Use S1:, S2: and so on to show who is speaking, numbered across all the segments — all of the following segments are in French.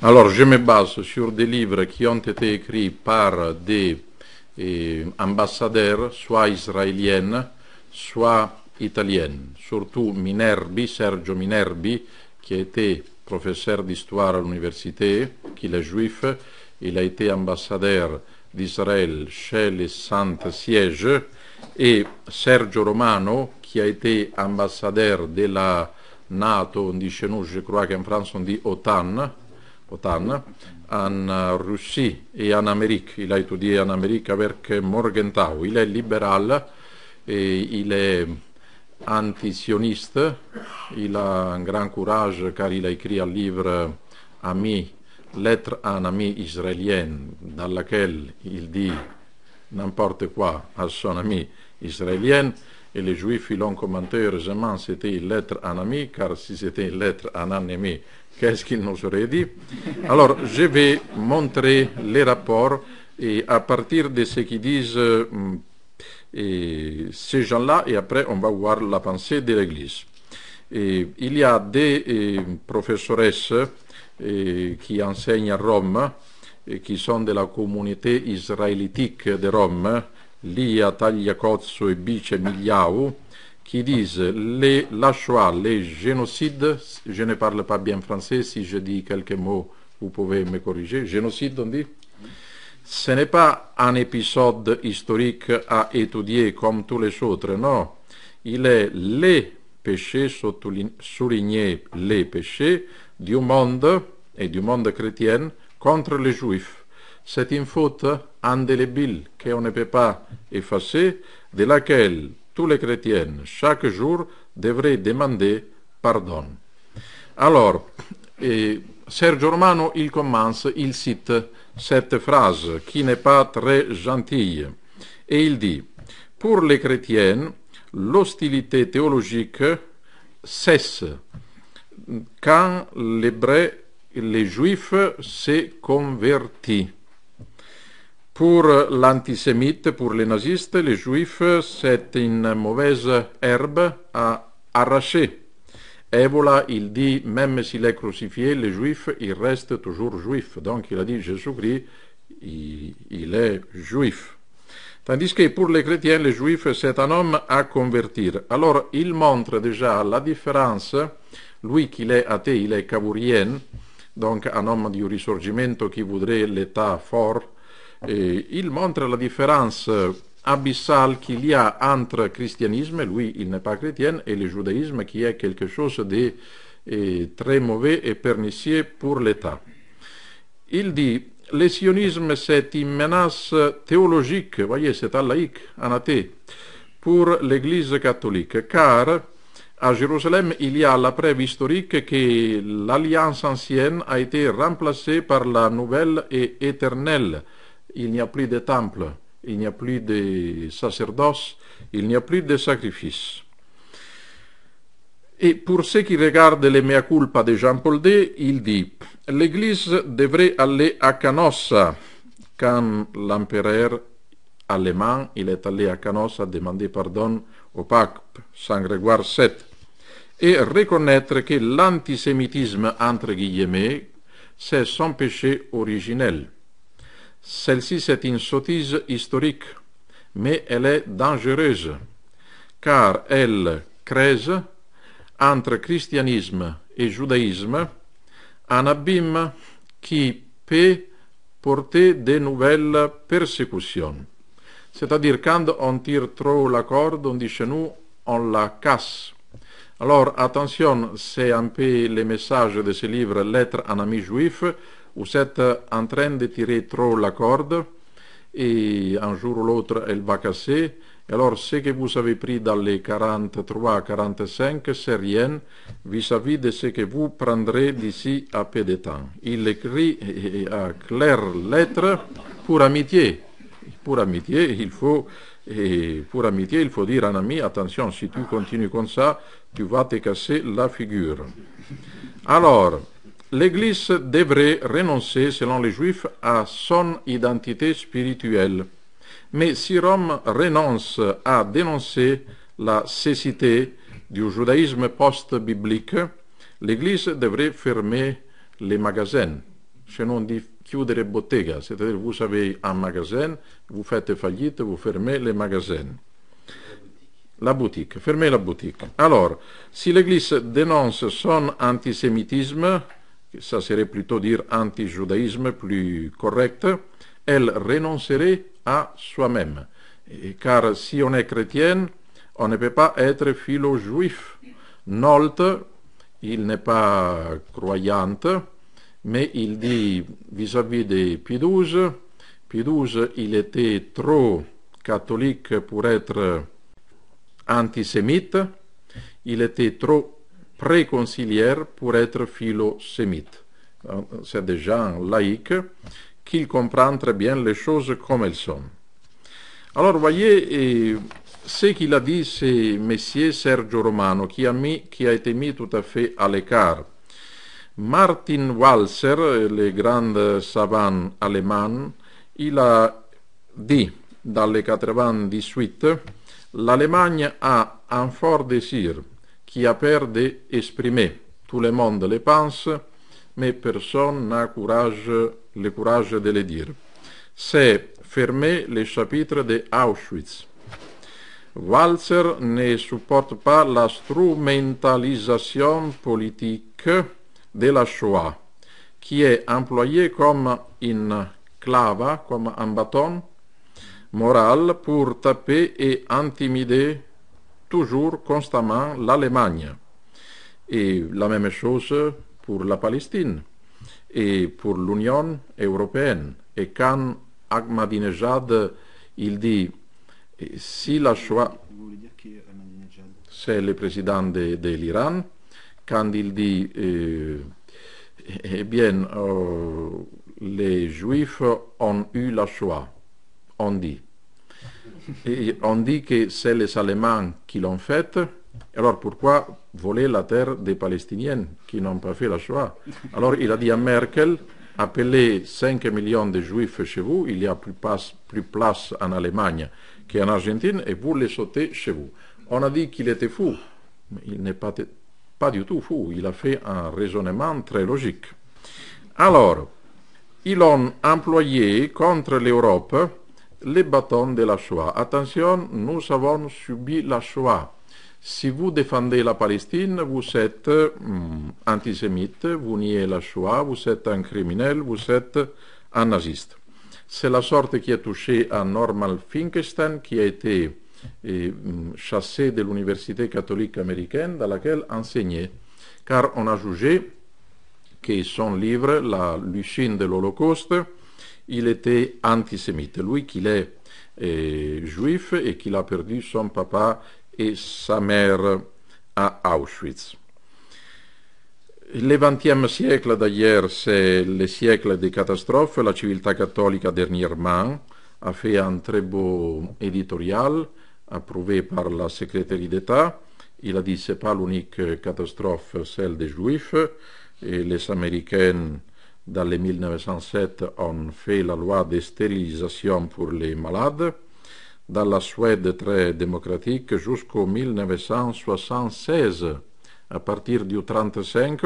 S1: Alors, je me base sur des livres qui ont été écrits par des ambassadeurs, soit israéliennes, soit italiennes. Surtout Minerbi, Sergio Minerbi, qui a été professeur d'histoire à l'université, qu'il est juif. Il a été ambassadeur d'Israël chez les Saints-Sièges. Et Sergio Romano, qui a été ambassadeur de la NATO, on dit chez nous, je crois qu'en France on dit OTAN, en Russie et en Amérique. Il a étudié en Amérique avec Morgenthau. Il est libéral et il est antisioniste. Il a un grand courage car il a écrit un livre Ami, Lettre à un ami israélien, dans lequel il dit n'importe quoi à son ami israélien. Et les Juifs, ils l'ont commenté, heureusement, c'était une lettre à un ami, car si c'était une lettre à un ennemi, qu'est-ce qu'il nous aurait dit? Alors, je vais montrer les rapports, et à partir de ce qu'ils disent ces gens-là, et après, on va voir la pensée de l'Église. Il y a des professoresses qui enseignent à Rome, et qui sont de la communauté israélitique de Rome, Lia Tagliacozzo et Bice Miliau, qui disent la Shoah, les génocides, je ne parle pas bien français, si je dis quelques mots, vous pouvez me corriger, génocide on dit? Ce n'est pas un épisode historique à étudier comme tous les autres, non. Il est les péchés, souligner les péchés du monde et du monde chrétien contre les Juifs. C'est une faute indélébile qu'on ne peut pas effacer, de laquelle tous les chrétiens, chaque jour, devraient demander pardon. Alors, Sergio Romano, il commence, il cite cette phrase qui n'est pas très gentille, et il dit « Pour les chrétiens, l'hostilité théologique cesse quand les Juifs se convertissent. Pour l'antisémite, pour les nazistes, les Juifs, c'est une mauvaise herbe à arracher. Et voilà, il dit, même s'il est crucifié, les Juifs, il reste toujours juif. Donc il a dit, Jésus-Christ, il est juif. Tandis que pour les chrétiens, les Juifs, c'est un homme à convertir. Alors, il montre déjà la différence. Lui, qu'il est athée, il est cavourien, donc un homme du Risorgimento qui voudrait l'État fort. Et il montre la différence abyssale qu'il y a entre christianisme, lui il n'est pas chrétien, et le judaïsme qui est quelque chose de très mauvais et pernicieux pour l'État. Il dit, le sionisme c'est une menace théologique, voyez c'est un laïc, un athée, pour l'Église catholique, car à Jérusalem, il y a la preuve historique que l'alliance ancienne a été remplacée par la nouvelle et éternelle. Il n'y a plus de temple, il n'y a plus de sacerdoce, il n'y a plus de sacrifice. Et pour ce qui regarde les mea culpa de Jean-Paul II, il dit « L'Église devrait aller à Canossa. » Quand l'empereur allemand, il est allé à Canossa demander pardon au pape Saint-Grégoire VII et reconnaître que l'antisémitisme, entre guillemets, c'est son péché originel. Celle-ci, c'est une sottise historique, mais elle est dangereuse, car elle creuse, entre christianisme et judaïsme, un abîme qui peut porter de nouvelles persécutions. C'est-à-dire, quand on tire trop la corde, on dit chez nous, on la casse. Alors, attention, c'est un peu le message de ce livre « Lettre à un ami juif », vous êtes en train de tirer trop la corde et un jour ou l'autre elle va casser. Et alors ce que vous avez pris dans les 43-45 c'est rien vis-à-vis de ce que vous prendrez d'ici à peu de temps. Il écrit à claire lettre pour amitié. Pour amitié, il faut dire à un ami, attention, si tu continues comme ça, tu vas te casser la figure. Alors, l'Église devrait renoncer, selon les Juifs, à son identité spirituelle. Mais si Rome renonce à dénoncer la cécité du judaïsme post-biblique, l'Église devrait fermer les magasins. chez nous on dit chiudere bottega, c'est-à-dire vous avez un magasin, vous faites faillite, vous fermez les magasins. La boutique, fermez la boutique. Alors, si l'Église dénonce son antisémitisme, ça serait plutôt dire anti-judaïsme plus correct, elle renoncerait à soi-même. Car si on est chrétien, on ne peut pas être philo-juif. Nolte, il n'est pas croyante, mais il dit vis-à-vis de Pie XII, Pie XII, il était trop catholique pour être antisémite, il était trop préconciliaire pour être philo-sémite. C'est des gens laïcs qui comprennent très bien les choses comme elles sont. Alors, voyez, ce qu'il a dit, c'est Messier Sergio Romano, qui a été mis tout à fait à l'écart. Martin Walser, le grand savant allemand, il a dit dans les 98, l'Allemagne a un fort désir qui a peur d'exprimer. Tout le monde le pense, mais personne n'a le courage de le dire. C'est fermer les chapitres de Auschwitz. Walser ne supporte pas l'instrumentalisation politique de la Shoah, qui est employée comme une clave, comme un bâton moral pour taper et intimider toujours constamment l'Allemagne. Et la même chose pour la Palestine et pour l'Union européenne. Et quand Ahmadinejad, il dit, si la Shoah, c'est le président de l'Iran, quand il dit, eh bien, les Juifs ont eu la Shoah, on dit. Et on dit que c'est les Allemands qui l'ont faite, alors pourquoi voler la terre des Palestiniens qui n'ont pas fait la Shoah? Alors il a dit à Merkel, appelez 5 millions de Juifs chez vous, il y a plus place en Allemagne qu'en Argentine, et vous les sautez chez vous. On a dit qu'il était fou, mais il n'est pas du tout fou, il a fait un raisonnement très logique. Alors, ils ont employé contre l'Europe les bâtons de la Shoah. Attention, nous avons subi la Shoah. Si vous défendez la Palestine, vous êtes antisémite, vous niez la Shoah, vous êtes un criminel, vous êtes un naziste. C'est la sorte qui a touché à Norman Finkelstein, qui a été chassé de l'université catholique américaine dans laquelle enseignait, car on a jugé que son livre, La Lucine de l'Holocauste, il était antisémite. Lui qui est juif et qu'il a perdu son papa et sa mère à Auschwitz. Le XXe siècle, d'ailleurs, c'est le siècle des catastrophes. La civiltà catholique, dernièrement, a fait un très beau éditorial approuvé par la secrétaire d'État. Il a dit que ce n'est pas l'unique catastrophe, celle des Juifs. Et les Américains, dans les 1907, ont fait la loi de stérilisation pour les malades. Dans la Suède très démocratique, jusqu'au 1976, à partir du 1935,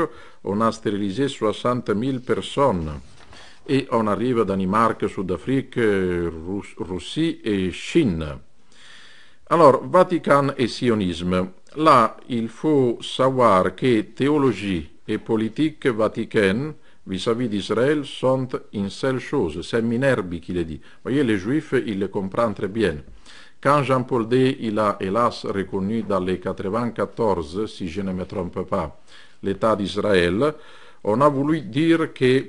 S1: on a stérilisé 60 000 personnes. Et on arrive à Danemark, Sud-Afrique, Russie et Chine. Alors, Vatican et sionisme. Là, il faut savoir que théologie et politique vaticaine vis-à-vis d'Israël sont une seule chose. C'est Minerbi qui le dit. Vous voyez, les Juifs, ils le comprennent très bien. Quand Jean-Paul II, il a hélas reconnu dans les 94, si je ne me trompe pas, l'État d'Israël, on a voulu dire que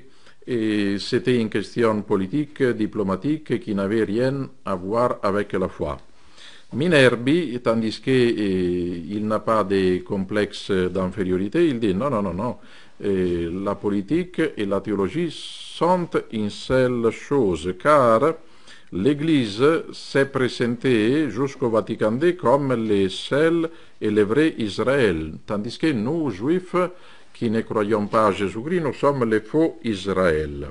S1: c'était une question politique, diplomatique, qui n'avait rien à voir avec la foi. Minerbi, tandis qu'il n'a pas de complexe d'infériorité, il dit non, la politique et la théologie sont une seule chose, car l'Église s'est présentée jusqu'au Vatican II comme le seul et le vrai Israël, tandis que nous, Juifs, qui ne croyons pas à Jésus-Christ, nous sommes le faux Israël.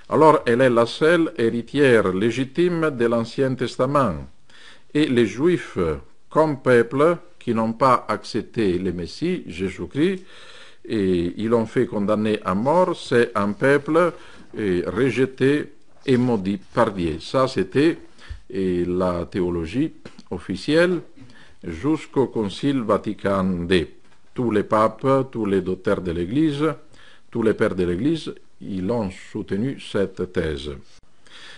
S1: Alors, elle est la seule héritière légitime de l'Ancien Testament. Et les Juifs, comme peuple, qui n'ont pas accepté le Messie, Jésus-Christ, et ils l'ont fait condamner à mort, c'est un peuple rejeté et maudit par Dieu. Ça, c'était la théologie officielle jusqu'au Concile Vatican II. Tous les papes, tous les docteurs de l'Église, tous les pères de l'Église, ils ont soutenu cette thèse.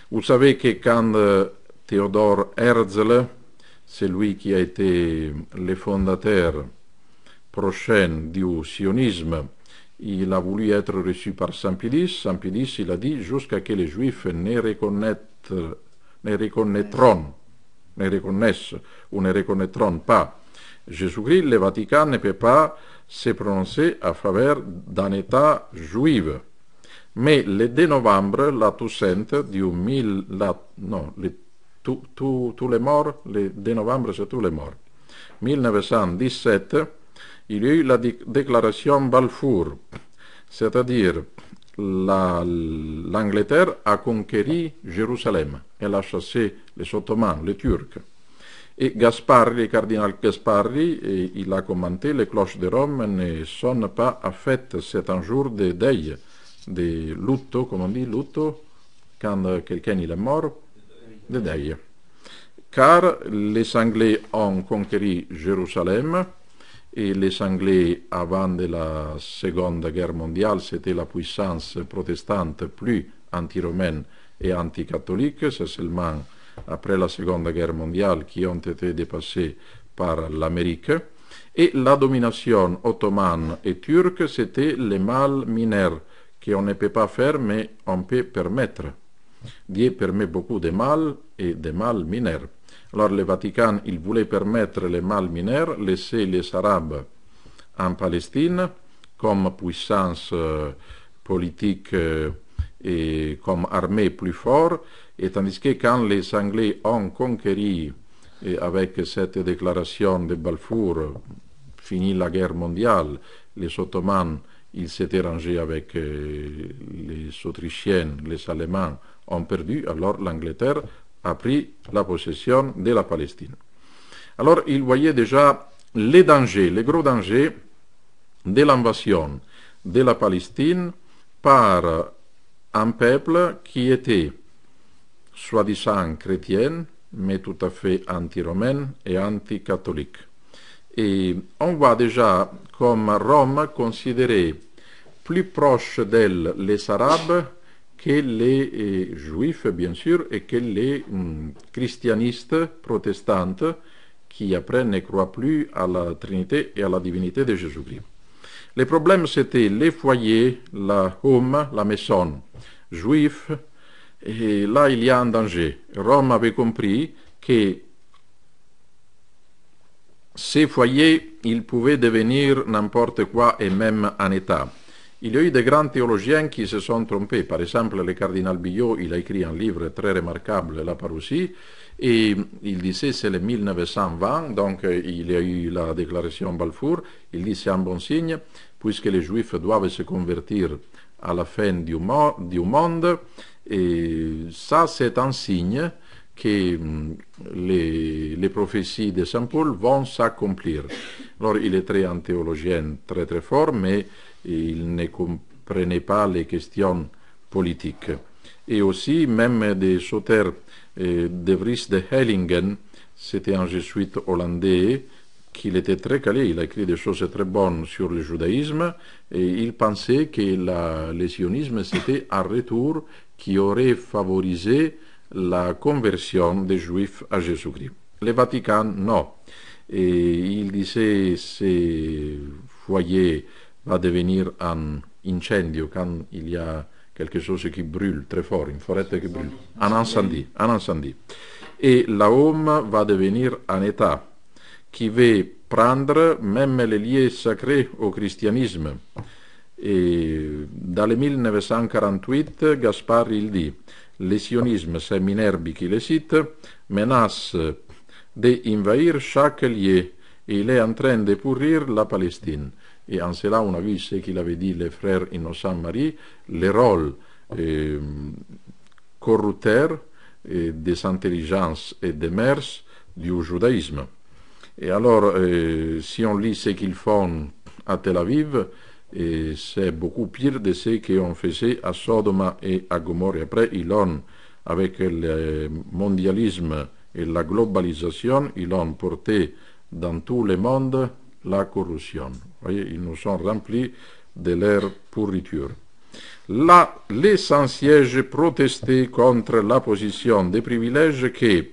S1: Vous savez que quand Théodore Herzl, c'est lui qui a été le fondateur prochain du sionisme, il a voulu être reçu par Saint Pilice. Saint Pilice, il a dit jusqu'à ce que les Juifs ne reconnaissent ou ne reconnaîtront pas Jésus-Christ, le Vatican ne peut pas se prononcer en faveur d'un État juif. Mais le 2 novembre, la Toussaint, tous les morts, le 2 novembre, c'est tous les morts. 1917, il y a eu la déclaration Balfour, c'est-à-dire l'Angleterre a conquéri Jérusalem, elle a chassé les Ottomans, les Turcs. Et Gasparri, le cardinal Gasparri, il a commenté, les cloches de Rome ne sonnent pas à fête, c'est un jour de deuil, de lutto, comme on dit, lutto, quand quelqu'un il est mort, de deuil. Car les Anglais ont conquéri Jérusalem, et les Anglais, avant de la Seconde Guerre mondiale, c'était la puissance protestante plus anti-romaine et anti-catholique. C'est seulement après la Seconde Guerre mondiale qui ont été dépassés par l'Amérique. Et la domination ottomane et turque, c'était le mal mineur qu'on ne peut pas faire, mais on peut permettre. Dieu permet beaucoup de mal et de mal mineur. Alors le Vatican, il voulait permettre les mal mineurs, laisser les Arabes en Palestine comme puissance politique et comme armée plus forte, et tandis que quand les Anglais ont conquéri avec cette déclaration de Balfour, fini la guerre mondiale, les Ottomans, ils s'étaient rangés avec les Autrichiens, les Allemands ont perdu, alors l'Angleterre a pris la possession de la Palestine. Alors il voyait déjà les dangers, les gros dangers de l'invasion de la Palestine par un peuple qui était soi-disant chrétien, mais tout à fait anti-romain et anti-catholique. Et on voit déjà comme Rome considérait plus proche d'elle les Arabes que les Juifs, bien sûr, et que les christianistes protestants qui après ne croient plus à la Trinité et à la divinité de Jésus-Christ. Les problèmes, c'était les foyers, la home, la maison juif, et là, il y a un danger. Rome avait compris que ces foyers, ils pouvaient devenir n'importe quoi et même un État. Il y a eu des grands théologiens qui se sont trompés. Par exemple, le cardinal Billot, il a écrit un livre très remarquable, La Parousie, et il disait c'est le 1920, donc il y a eu la déclaration Balfour, il dit c'est un bon signe, puisque les Juifs doivent se convertir à la fin du monde, et ça c'est un signe que les prophéties de Saint Paul vont s'accomplir. Alors il était un théologien très très fort, mais il ne comprenait pas les questions politiques. Et aussi, même des auteurs de Vries de Hellingen, c'était un jésuite hollandais, qu'il était très calé, il a écrit des choses très bonnes sur le judaïsme, et il pensait que le sionisme c'était un retour qui aurait favorisé la conversion des Juifs à Jésus-Christ. Le Vatican, non. Et il disait ces foyers va devenir un incendio quand il y a quelque chose qui brûle très fort, une forêt qui brûle, un incendie. Et la Home va devenir un État qui va prendre même les lieux sacrés au christianisme. Et dans le 1948, Gaspard il dit le sionisme, c'est Minerbi qui le cite, menace d'envahir chaque lieu et il est en train de pourrir la Palestine. Et en cela, on a vu ce qu'il avait dit le frère Innocent Marie, le rôle corrupteur des intelligences et des mœurs du judaïsme. Et alors, si on lit ce qu'ils font à Tel Aviv, et c'est beaucoup pire de ce qu'on faisait à Sodoma et à Gomorrhe. Après, ils ont, avec le mondialisme et la globalisation, ils ont porté dans tout le monde la corruption. Vous voyez, ils nous sont remplis de leur pourriture. Là, les Saint-Sièges protestaient contre la position des privilèges que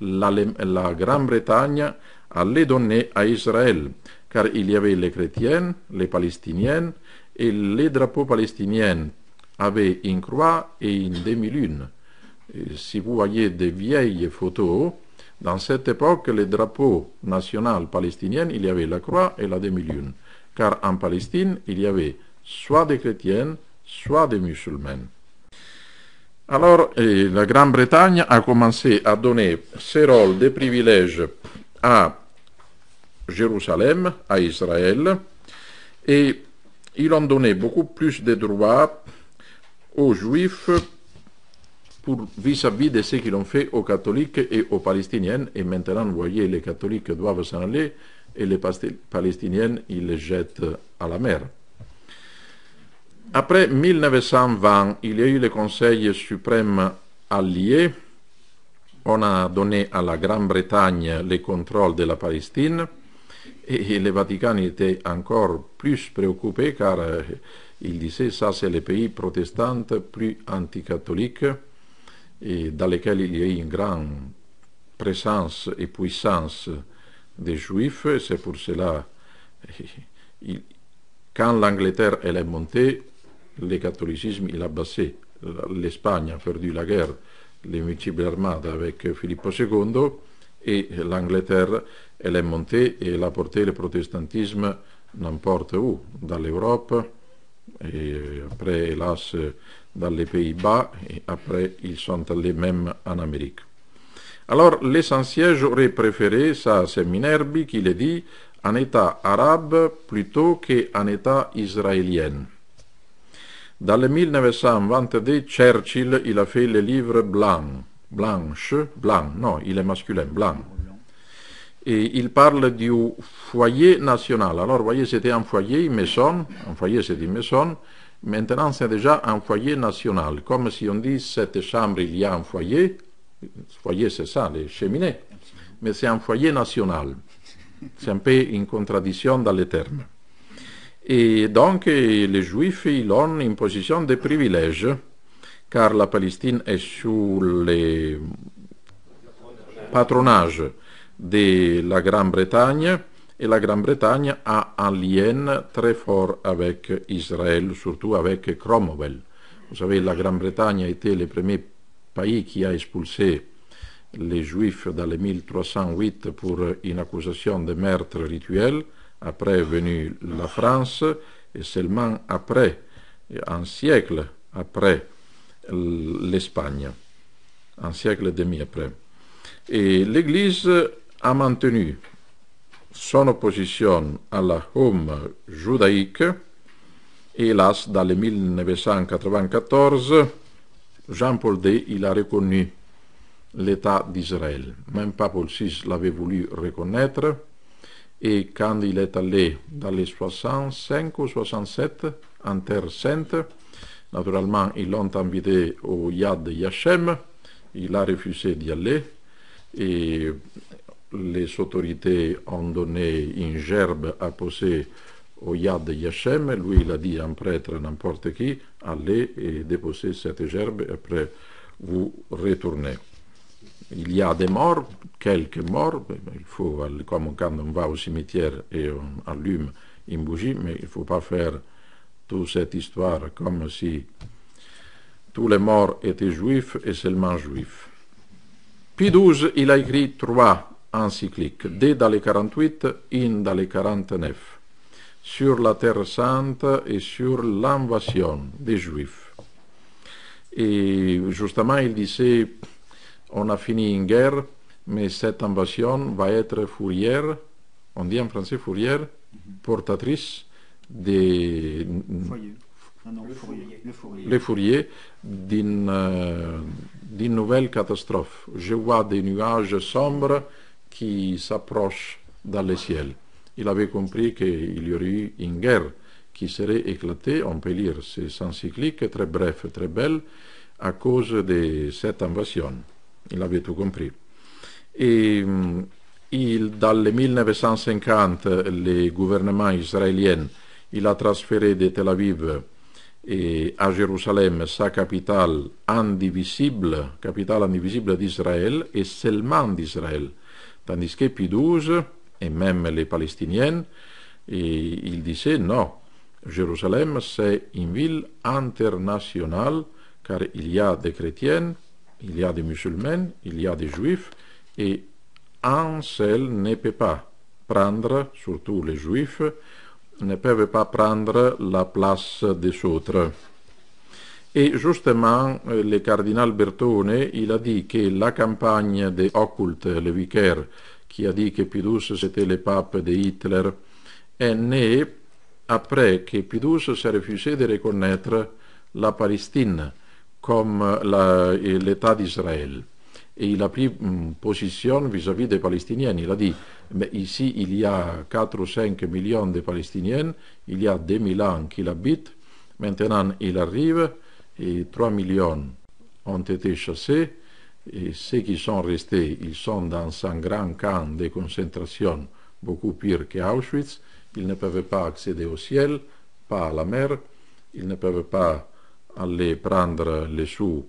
S1: la Grande-Bretagne allait donner à Israël, car il y avait les chrétiens, les palestiniens, et les drapeaux palestiniens avaient une croix et une demi-lune. Et si vous voyez des vieilles photos, dans cette époque, le drapeau national palestinien, il y avait la croix et la demi-lune, car en Palestine, il y avait soit des chrétiens, soit des musulmans. Alors, la Grande-Bretagne a commencé à donner ses rôles de privilèges à Jérusalem, à Israël, et ils ont donné beaucoup plus de droits aux Juifs vis-à-vis de ce qu'ils ont fait aux catholiques et aux palestiniens. Et maintenant, vous voyez, les catholiques doivent s'en aller et les palestiniens, ils les jettent à la mer. Après 1920, il y a eu le Conseil suprême allié. On a donné à la Grande-Bretagne le contrôle de la Palestine et le Vatican était encore plus préoccupé car il disait ça c'est les pays protestants plus anticatholiques et dans lesquels il y a eu une grande présence et puissance des Juifs. C'est pour cela quand l'Angleterre elle est montée, le catholicisme il a baissé. L'Espagne a perdu la guerre, les multiples armades avec Filippo II, et l'Angleterre elle est montée et elle a porté le protestantisme n'importe où, dans l'Europe, et après hélas dans les Pays-Bas, et après ils sont allés même en Amérique. Alors les Saint-Sièges auraient préféré, ça c'est Minerbi qui le dit, un État arabe plutôt qu'un État israélien. Dans le 1922, Churchill il a fait le livre Blanc, non, il est masculin, Blanc. Et il parle du foyer national. Alors, vous voyez, c'était un foyer, une maison, un foyer c'est une maison, maintenant c'est déjà un foyer national. Comme si on dit, cette chambre, il y a un foyer, c'est ça, les cheminées, mais c'est un foyer national. C'est un peu une contradiction dans les termes. Et donc, les Juifs, ils ont une position de privilège, car la Palestine est sous le patronage de la Grande-Bretagne, et la Grande-Bretagne a un lien très fort avec Israël, surtout avec Cromwell. Vous savez, la Grande-Bretagne a été le premier pays qui a expulsé les Juifs dans le 1308 pour une accusation de meurtre rituel. Après est venue la France, et seulement après, un siècle après, l'Espagne, un siècle et demi après. Et l'Église a maintenu son opposition à la Home judaïque, et hélas, dans le 1994, Jean-Paul II il a reconnu l'État d'Israël. Même pas Paul VI l'avait voulu reconnaître. Et quand il est allé dans les 65 ou 67 en Terre Sainte, naturellement, ils l'ont invité au Yad Vashem, il a refusé d'y aller, et les autorités ont donné une gerbe à poser au Yad Vashem. Lui, il a dit à un prêtre, n'importe qui, allez et déposez cette gerbe, et après vous retournez. Il y a des morts, quelques morts, il faut, comme quand on va au cimetière et on allume une bougie, mais il ne faut pas faire toute cette histoire comme si tous les morts étaient juifs et seulement juifs. Pie XII, il a écrit 3 encycliques, 2 dans les 48, 1 dans les 49, sur la Terre Sainte et sur l'invasion des Juifs. Et justement, il disait, on a fini une guerre, mais cette invasion va être fourrière, on dit en français fourrière, portatrice des le fourrier d'une nouvelle catastrophe. Je vois des nuages sombres qui s'approchent dans le ciel. Il avait compris qu'il y aurait eu une guerre qui serait éclaté. On peut lire ces encycliques très brefs, très belles, à cause de cette invasion. Il avait tout compris. Et dans les 1950, le gouvernement israélien il a transféré de Tel Aviv et à Jérusalem sa capitale indivisible d'Israël et seulement d'Israël. Tandis que Pie XII et même les Palestiniens, ils disaient non, Jérusalem c'est une ville internationale car il y a des chrétiens, il y a des musulmans, il y a des juifs et un seul ne peut pas prendre, surtout les juifs, ne peuvent pas prendre la place des autres. Et justement, le cardinal Bertone, il a dit que la campagne de Ockult, le vicaire, qui a dit que Pie XII c'était le pape de Hitler, est née après que Pie XII s'est refusé de reconnaître la Palestine comme l'État d'Israël. Et il a pris position vis-à-vis des Palestiniens. Il a dit, mais ici il y a 4 ou 5 millions de Palestiniens, il y a 2000 ans qui l'habitent, maintenant il arrive et 3 millions ont été chassés, et ceux qui sont restés, ils sont dans un grand camp de concentration, beaucoup pire qu'Auschwitz, ils ne peuvent pas accéder au ciel, pas à la mer, ils ne peuvent pas aller prendre les sous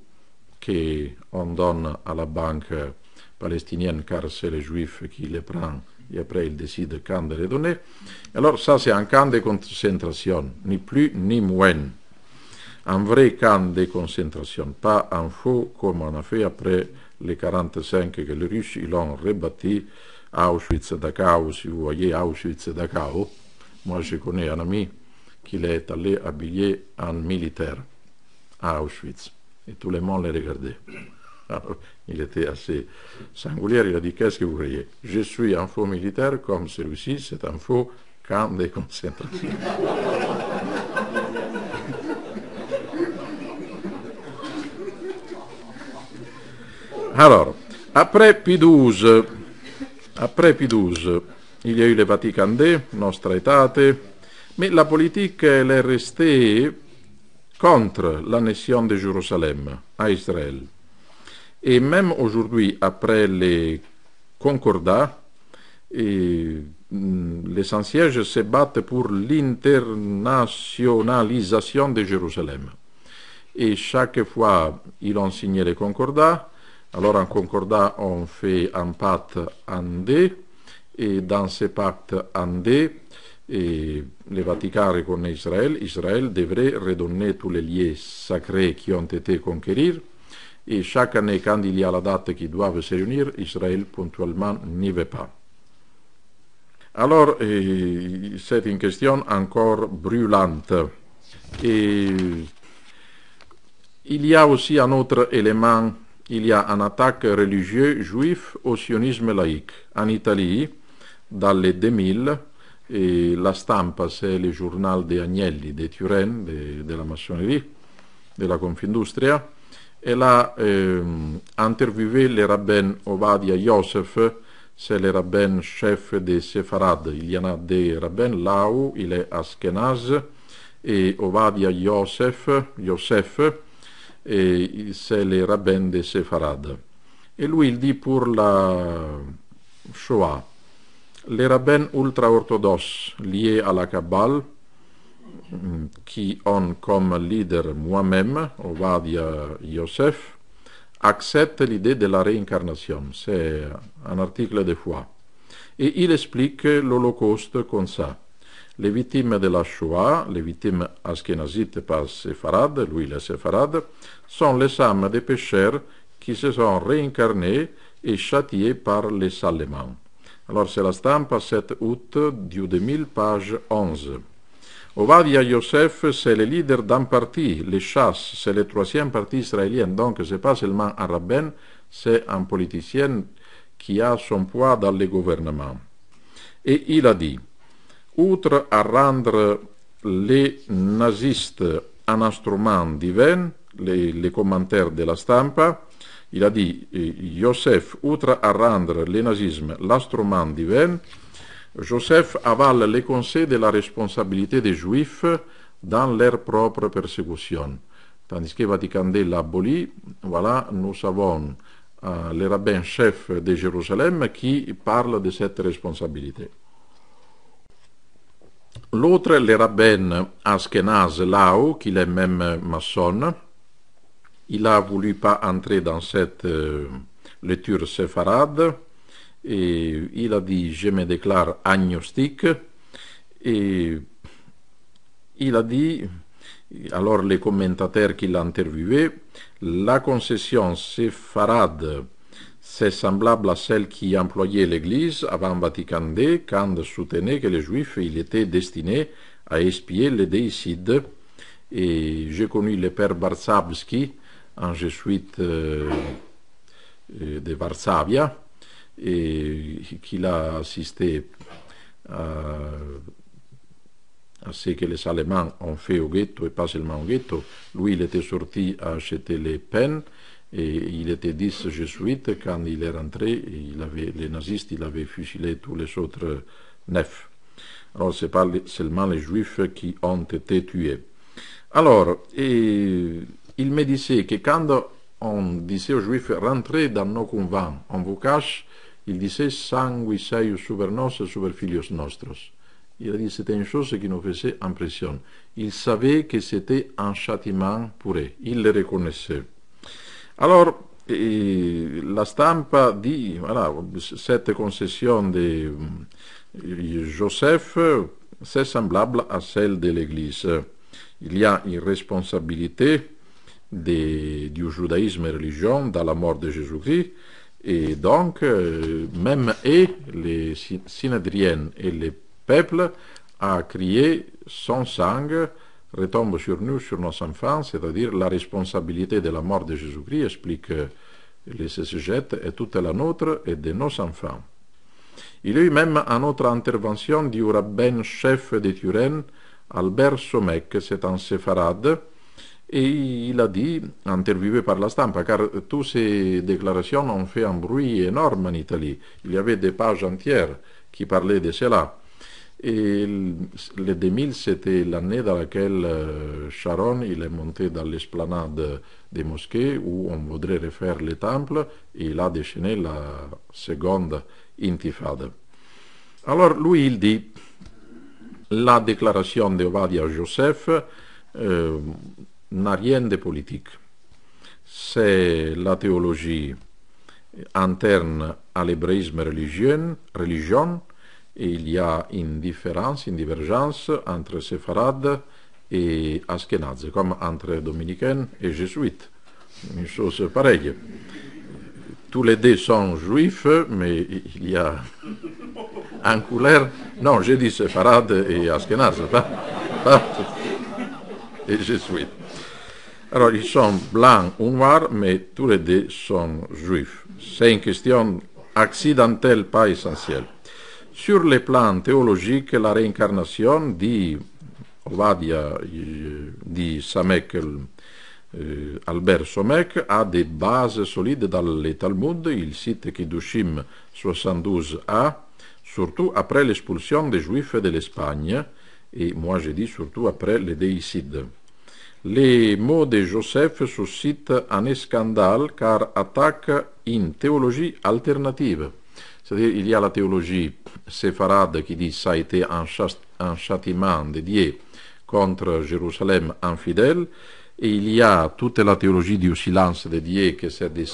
S1: qu'on donne à la banque palestinienne car c'est les juifs qui les prennent et après ils décident quand de les donner. Alors ça c'est un camp de concentration, ni plus ni moins. Un vrai camp de concentration, pas un faux comme on a fait après les 45 que les Russes ils ont rebâti Auschwitz-Dachau, si vous voyez Auschwitz-Dachau. Moi je connais un ami qui est allé habillé en militaire à Auschwitz. Et tout le monde les regardait. Alors, il était assez singulier, il a dit, qu'est-ce que vous voyez? Je suis un faux militaire comme celui-ci, c'est un faux camp de concentration. Alors, après Pie XII, il y a eu le Vatican II, Nostra Aetate, mais la politique elle est restée contre l'annexion de Jérusalem à Israël. Et même aujourd'hui, après les concordats, les anciens se battent pour l'internationalisation de Jérusalem. Et chaque fois, ils ont signé les concordats. Alors, en concordat, on fait un pacte en D, et dans ce pacte en D, et le Vatican reconnaît Israël. Israël devrait redonner tous les lieux sacrés qui ont été conquéris. Et chaque année, quand il y a la date qui doivent se réunir, Israël ponctuellement n'y va pas. Alors, c'est une question encore brûlante. Et il y a aussi un autre élément, il y a une attaque religieuse juive au sionisme laïque. En Italie, dans les 2000, et La Stampa, c'est le journal de Agnelli, de Turenne, de la maçonnerie, de la Confindustria. Elle a interviewé le rabbin Ovadia Yosef, c'est le rabbin chef des Séfarades. Il y en a des rabbins, là-haut, il est Ashkenaz, et Ovadia Yosef, et c'est le rabbin des Séfarades. Et lui, il dit pour la Shoah, les rabbins ultra-orthodoxes liés à la Kabbale, qui ont comme leader moi-même, Ovadia Yosef, acceptent l'idée de la réincarnation. C'est un article de foi. Et il explique l'Holocauste comme ça. Les victimes de la Shoah, les victimes ashkénazites par séfarades, lui les séfarades, sont les âmes des pécheurs qui se sont réincarnés et châtiés par les Allemands. Alors c'est la Stampa, 7 août du 2000, page 11. Ovadia Yosef, c'est le leader d'un parti, les Chasses, c'est le 3e parti israélien, donc ce n'est pas seulement un rabbin, c'est un politicien qui a son poids dans le gouvernement. Et il a dit, outre à rendre les nazistes un instrument divin, les commentaires de la Stampa, il a dit, Yosef, outre à rendre le nazisme l'instrument divin, Joseph avale les conseils de la responsabilité des Juifs dans leur propre persécution. Tandis que Vatican II l'abolit, voilà, nous avons le rabbin-chef de Jérusalem qui parle de cette responsabilité. L'autre, le rabbin Ashkenaz Lau, qui est même maçon, il a voulu pas entrer dans cette lecture séfarade et il a dit je me déclare agnostique et il a dit, alors les commentateurs qui l'ont interviewé, la concession séfarade c'est semblable à celle qui employait l'Église avant Vatican II quand soutenait que les Juifs il était destiné à expier les déicides. Et j'ai connu le père Barsabski, un jésuite de Varsavia, et qui a assisté à ce que les Allemands ont fait au ghetto, et pas seulement au ghetto. Lui, il était sorti à acheter les peines, et il était 10 jésuites. Quand il est rentré, les nazistes il avaient fusilé tous les autres 9. Alors, ce n'est pas seulement les Juifs qui ont été tués. Alors, il me disait que quand on disait aux Juifs « rentrez dans nos convents, on vous cache », il disait « sanguis eius super nos, super filios nostros ». Il a dit c'était une chose qui nous faisait impression. Il savait que c'était un châtiment pour eux. Il le reconnaissait. Alors, la stampa dit, voilà, cette concession de Joseph, c'est semblable à celle de l'Église. Il y a une responsabilité du judaïsme et religion dans la mort de Jésus-Christ, et donc, même les synhédriens et les peuples a crié son sang retombe sur nous, sur nos enfants, c'est-à-dire la responsabilité de la mort de Jésus-Christ, explique les exégètes, est toute la nôtre et de nos enfants. Il y a eu même une autre intervention du rabbin-chef de Turenne, Albert Somek, c'est un séfarade, et il a dit, interviewé par la stampa, car toutes ces déclarations ont fait un bruit énorme en Italie. Il y avait des pages entières qui parlaient de cela. Et le 2000, c'était l'année dans laquelle Sharon il est monté dans l'esplanade des mosquées où on voudrait refaire les temples et il a déchaîné la seconde intifada. Alors lui il dit la déclaration de Ovadia Joseph n'a rien de politique. C'est la théologie interne à l'hébraïsme religion. Et il y a une différence, une divergence entre séfarades et ashkénazes, comme entre dominicains et jésuites. Une chose pareille. Tous les deux sont juifs, mais il y a un couleur. Non, j'ai dit séfarades et ashkénazes, pas et jésuites. Alors, ils sont blancs ou noirs, mais tous les deux sont juifs. C'est une question accidentelle, pas essentielle. Sur le plan théologique, la réincarnation, dit Ovadia, dit Samek, Albert Somek, a des bases solides dans le Talmud. Il cite Kiddushim 72a, surtout après l'expulsion des Juifs de l'Espagne, et moi je dis surtout après les déicides. Les mots de Joseph suscitent un scandale car attaquent une théologie alternative. C'est-à-dire il y a la théologie séfarade qui dit ça a été un châtiment de Dieu contre Jérusalem infidèle, et il y a toute la théologie du silence de Dieu que c'est des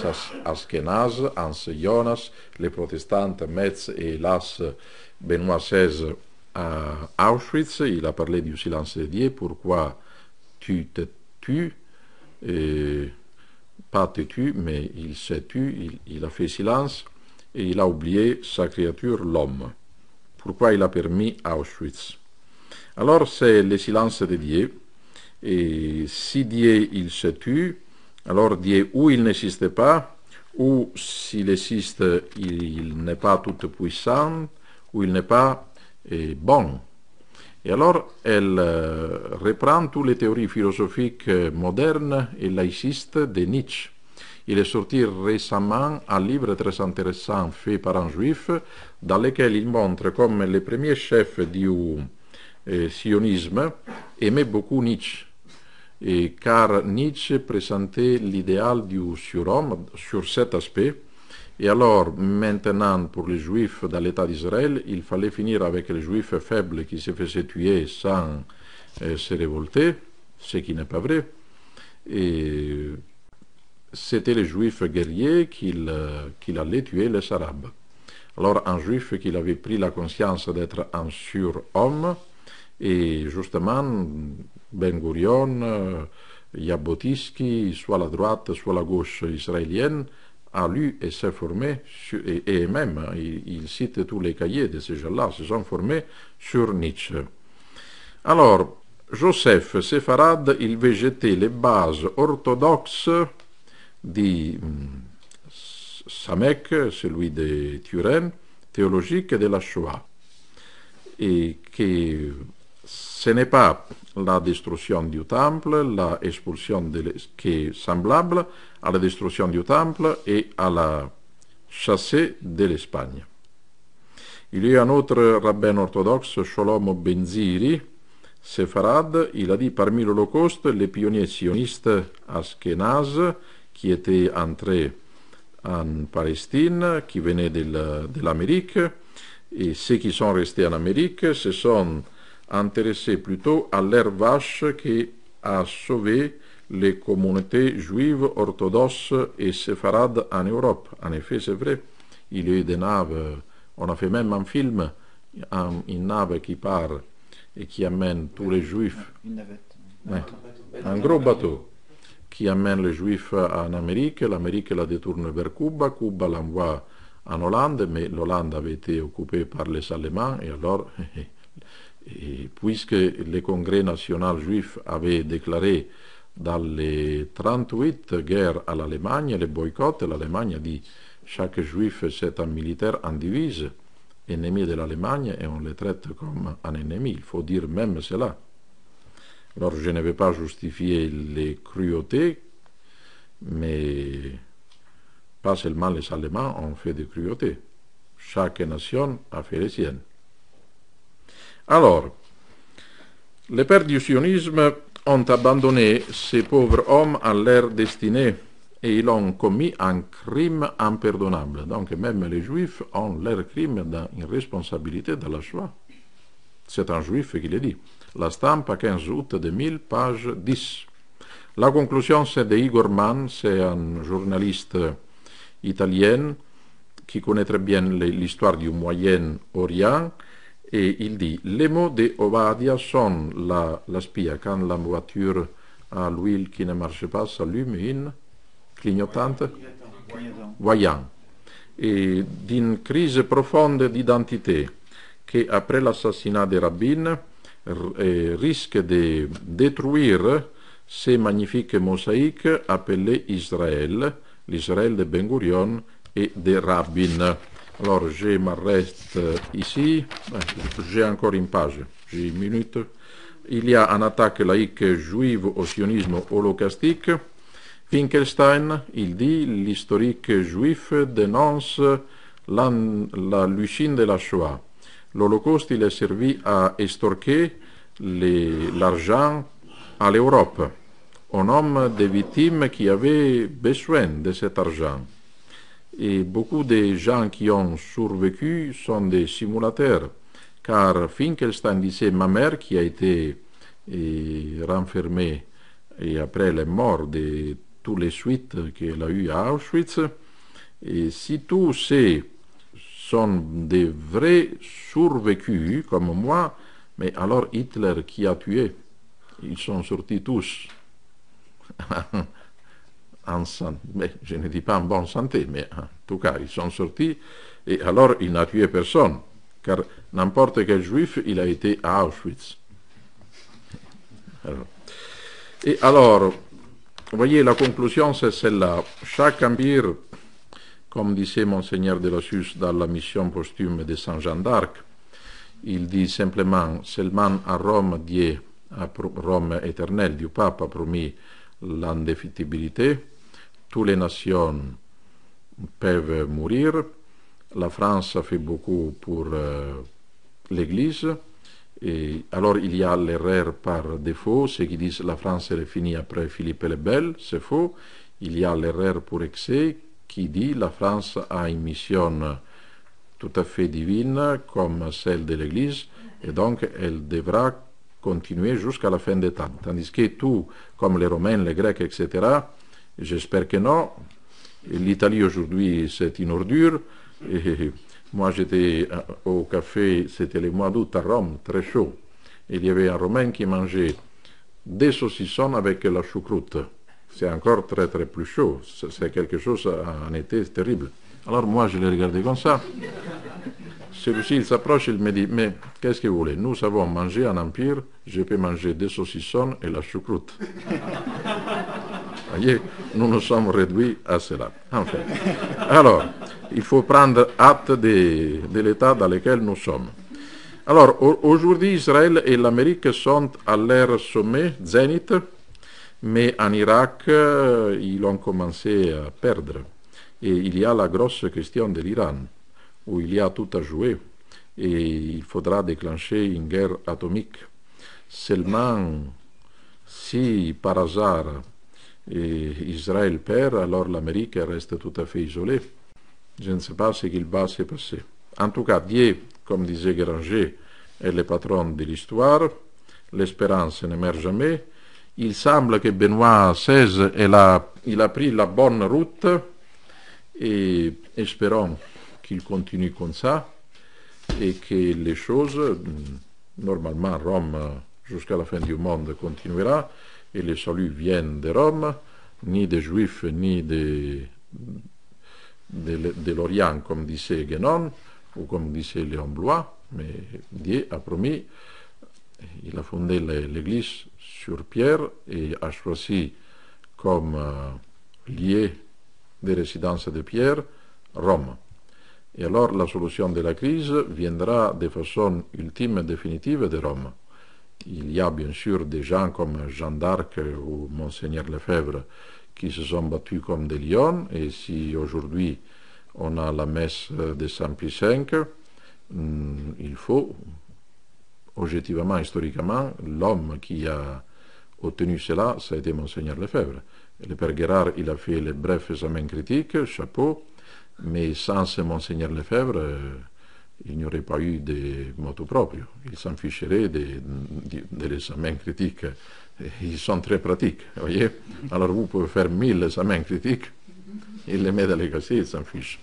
S1: Ashkénazes, Hans Jonas, les protestants Metz et hélas Benoît XVI à Auschwitz. Il a parlé du silence de Dieu, pourquoi tu te tues, et pas te tues, mais il s'est tué, il a fait silence. Et il a oublié sa créature, l'homme. Pourquoi il a permis Auschwitz? Alors c'est le silence de Dieu. Et si Dieu il se tue, alors Dieu ou il n'existe pas, ou s'il existe, il n'est pas tout puissant, ou il n'est pas bon. Et alors elle reprend toutes les théories philosophiques modernes et laïcistes de Nietzsche. Il est sorti récemment un livre très intéressant fait par un juif dans lequel il montre comme les premiers chefs du sionisme aimaient beaucoup Nietzsche. Et car Nietzsche présentait l'idéal du surhomme sur cet aspect. Et alors, maintenant, pour les Juifs dans l'État d'Israël, il fallait finir avec les Juifs faibles qui se faisaient tuer sans se révolter, ce qui n'est pas vrai. Et c'était les Juifs guerriers qu'il allait tuer les Arabes. Alors, un Juif qui avait pris la conscience d'être un surhomme, et justement, Ben Gurion, Jabotinsky, soit la droite, soit la gauche israélienne, a lu et s'est formé, et même, il cite tous les cahiers de ces gens-là, se sont formés sur Nietzsche. Alors, Joseph Séfarade, il veut jeter les bases orthodoxes de Samek, celui de Turenne, théologique de la Shoah, et que ce n'est pas la destruction du temple, la expulsion qui est semblable à la destruction du temple et à la chassée de l'Espagne. Il y a un autre rabbin orthodoxe, Shlomo Benziri, séfarade, il a dit parmi l'Holocauste, les pionniers sionistes ashkénazes qui étaient entrés en Palestine, qui venaient de l'Amérique, et ceux qui sont restés en Amérique se sont intéressés plutôt à l'ère vache qui a sauvé les communautés juives orthodoxes et séfarades en Europe. En effet, c'est vrai, il y a eu des naves, on a fait même un film, une nave qui part et qui amène tous les juifs,
S2: une navette,
S1: un gros bateau qui amène les juifs en Amérique, l'Amérique la détourne vers Cuba, Cuba l'envoie en Hollande, mais l'Hollande avait été occupée par les Allemands, et alors, et puisque le Congrès national juif avait déclaré dans les 38 guerres à l'Allemagne, les boycotts, l'Allemagne a dit chaque juif c'est un militaire en divise, ennemi de l'Allemagne, et on les traite comme un ennemi, il faut dire même cela. Alors je ne vais pas justifier les cruautés, mais pas seulement les Allemands ont fait des cruautés. Chaque nation a fait les siennes. Alors, les pères du sionisme ont abandonné ces pauvres hommes à leur destinée et ils ont commis un crime impardonnable. Donc même les juifs ont leur crime une responsabilité de la Shoah. C'est un juif qui le dit. La stampa 15 août 2000, page 10. La conclusion c'est de Igor Mann, c'est un journaliste italien qui connaît très bien l'histoire du Moyen-Orient, et il dit les mots de Ovadia sont la spia quand la voiture à l'huile qui ne marche pas s'allume une clignotante voyant, et d'une crise profonde d'identité qui après l'assassinat de Rabin risque de détruire ces magnifiques mosaïques appelées Israël, l'Israël de Ben Gurion et de Rabin. Alors je m'arrête ici, j'ai encore une page, j'ai une minute. Il y a une attaque laïque juive au sionisme holocaustique. Finkelstein, il dit l'historique juif dénonce la lucine de la Shoah. L'Holocauste, il est servi à estorquer l'argent à l'Europe, au nom des victimes qui avaient besoin de cet argent. Et beaucoup de gens qui ont survécu sont des simulateurs, car Finkelstein disait ma mère qui a été renfermée et après elle est morte de toutes les suites qu'elle a eues à Auschwitz, et si tous ces sont des vrais survécus comme moi, mais alors Hitler qui a tué, ils sont sortis tous en santé, je ne dis pas en bonne santé, mais en tout cas ils sont sortis, et alors il n'a tué personne, car n'importe quel juif il a été à Auschwitz. Alors, vous voyez, la conclusion c'est celle-là. Chaque empire, comme disait Monseigneur de la Suze dans la mission posthume de Saint Jean d'Arc, il dit simplement seulement à Rome, Dieu, à Rome éternel, du pape a promis l'indéfectibilité. toutes les nations peuvent mourir. La France a fait beaucoup pour l'Église. Et alors il y a l'erreur par défaut, ceux qui disent la France est finie après Philippe le Bel, c'est faux. Il y a l'erreur pour excès qui dit la France a une mission tout à fait divine comme celle de l'Église et donc elle devra continuer jusqu'à la fin des temps. Tandis que tout, comme les Romains, les Grecs, etc., j'espère que non. L'Italie aujourd'hui c'est une ordure. Et moi j'étais au café, c'était le mois d'août à Rome, très chaud. Il y avait un Romain qui mangeait des saucissons avec la choucroute. C'est encore très très plus chaud. C'est quelque chose en été terrible. Alors moi je l'ai regardé comme ça. Celui-ci il s'approche, il me dit mais qu'est-ce que vous voulez? Nous avons mangé un empire, je peux manger des saucissons et la choucroute. Voyez, nous nous sommes réduits à cela. Enfin, alors, il faut prendre acte de l'état dans lequel nous sommes. Alors, aujourd'hui, Israël et l'Amérique sont à leur sommet, zénith, mais en Irak, ils ont commencé à perdre. Et il y a la grosse question de l'Iran, où il y a tout à jouer, et il faudra déclencher une guerre atomique. Seulement, si par hasard Israël perd, alors l'Amérique reste tout à fait isolée. Je ne sais pas ce qu'il va se passer. En tout cas, Dieu, comme disait Granger, est le patron de l'histoire. L'espérance ne meurt jamais. Il semble que Benoît XVI il a pris la bonne route et espérons qu'il continue comme ça et que les choses, normalement Rome jusqu'à la fin du monde continuera et le salut vient de Rome, ni des Juifs ni de l'Orient comme disait Guénon ou comme disait Léon Blois, mais Dieu a promis, il a fondé l'Église sur Pierre et a choisi comme lieu de résidence de Pierre Rome. Et alors la solution de la crise viendra de façon ultime et définitive de Rome. Il y a bien sûr des gens comme Jeanne d'Arc ou Monseigneur Lefebvre qui se sont battus comme des lions, et si aujourd'hui on a la messe de Saint Pie V, il faut, objectivement, historiquement, l'homme qui a obtenu cela, ça a été Monseigneur Lefebvre. Le Père Guérard, il a fait les brefs examens critiques, chapeau, mais sans ce Monseigneur Lefebvre, il n'y aurait pas eu de motu proprio. Il s'en ficherait des examens critiques. Ils sont très pratiques, voyez. Alors vous pouvez faire 1000 examens critiques, il les met dans les cassiers, il s'en fiche.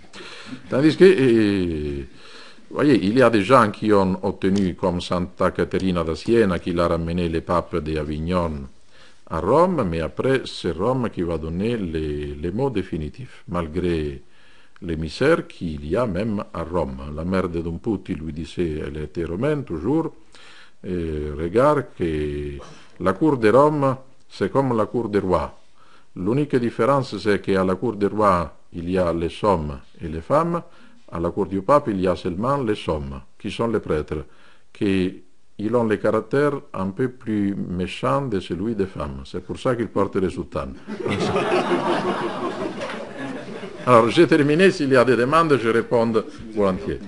S1: Tandis que, voyez, il y a des gens qui ont obtenu, comme Santa Caterina da Siena, qui l'a ramené les papes d'Avignon à Rome, mais après, c'est Rome qui va donner les mots définitifs, malgré les misères qu'il y a même à Rome. La mère de Don Putti lui disait, elle était romaine toujours, regarde que la cour de Rome, c'est comme la cour des rois. L'unique différence, c'est qu'à la cour des rois, il y a les hommes et les femmes, à la cour du pape, il y a seulement les hommes, qui sont les prêtres, qui ils ont le caractère un peu plus méchant de celui des femmes. C'est pour ça qu'ils portent les soutanes. Alors, j'ai terminé. S'il y a des demandes, je réponds volontiers.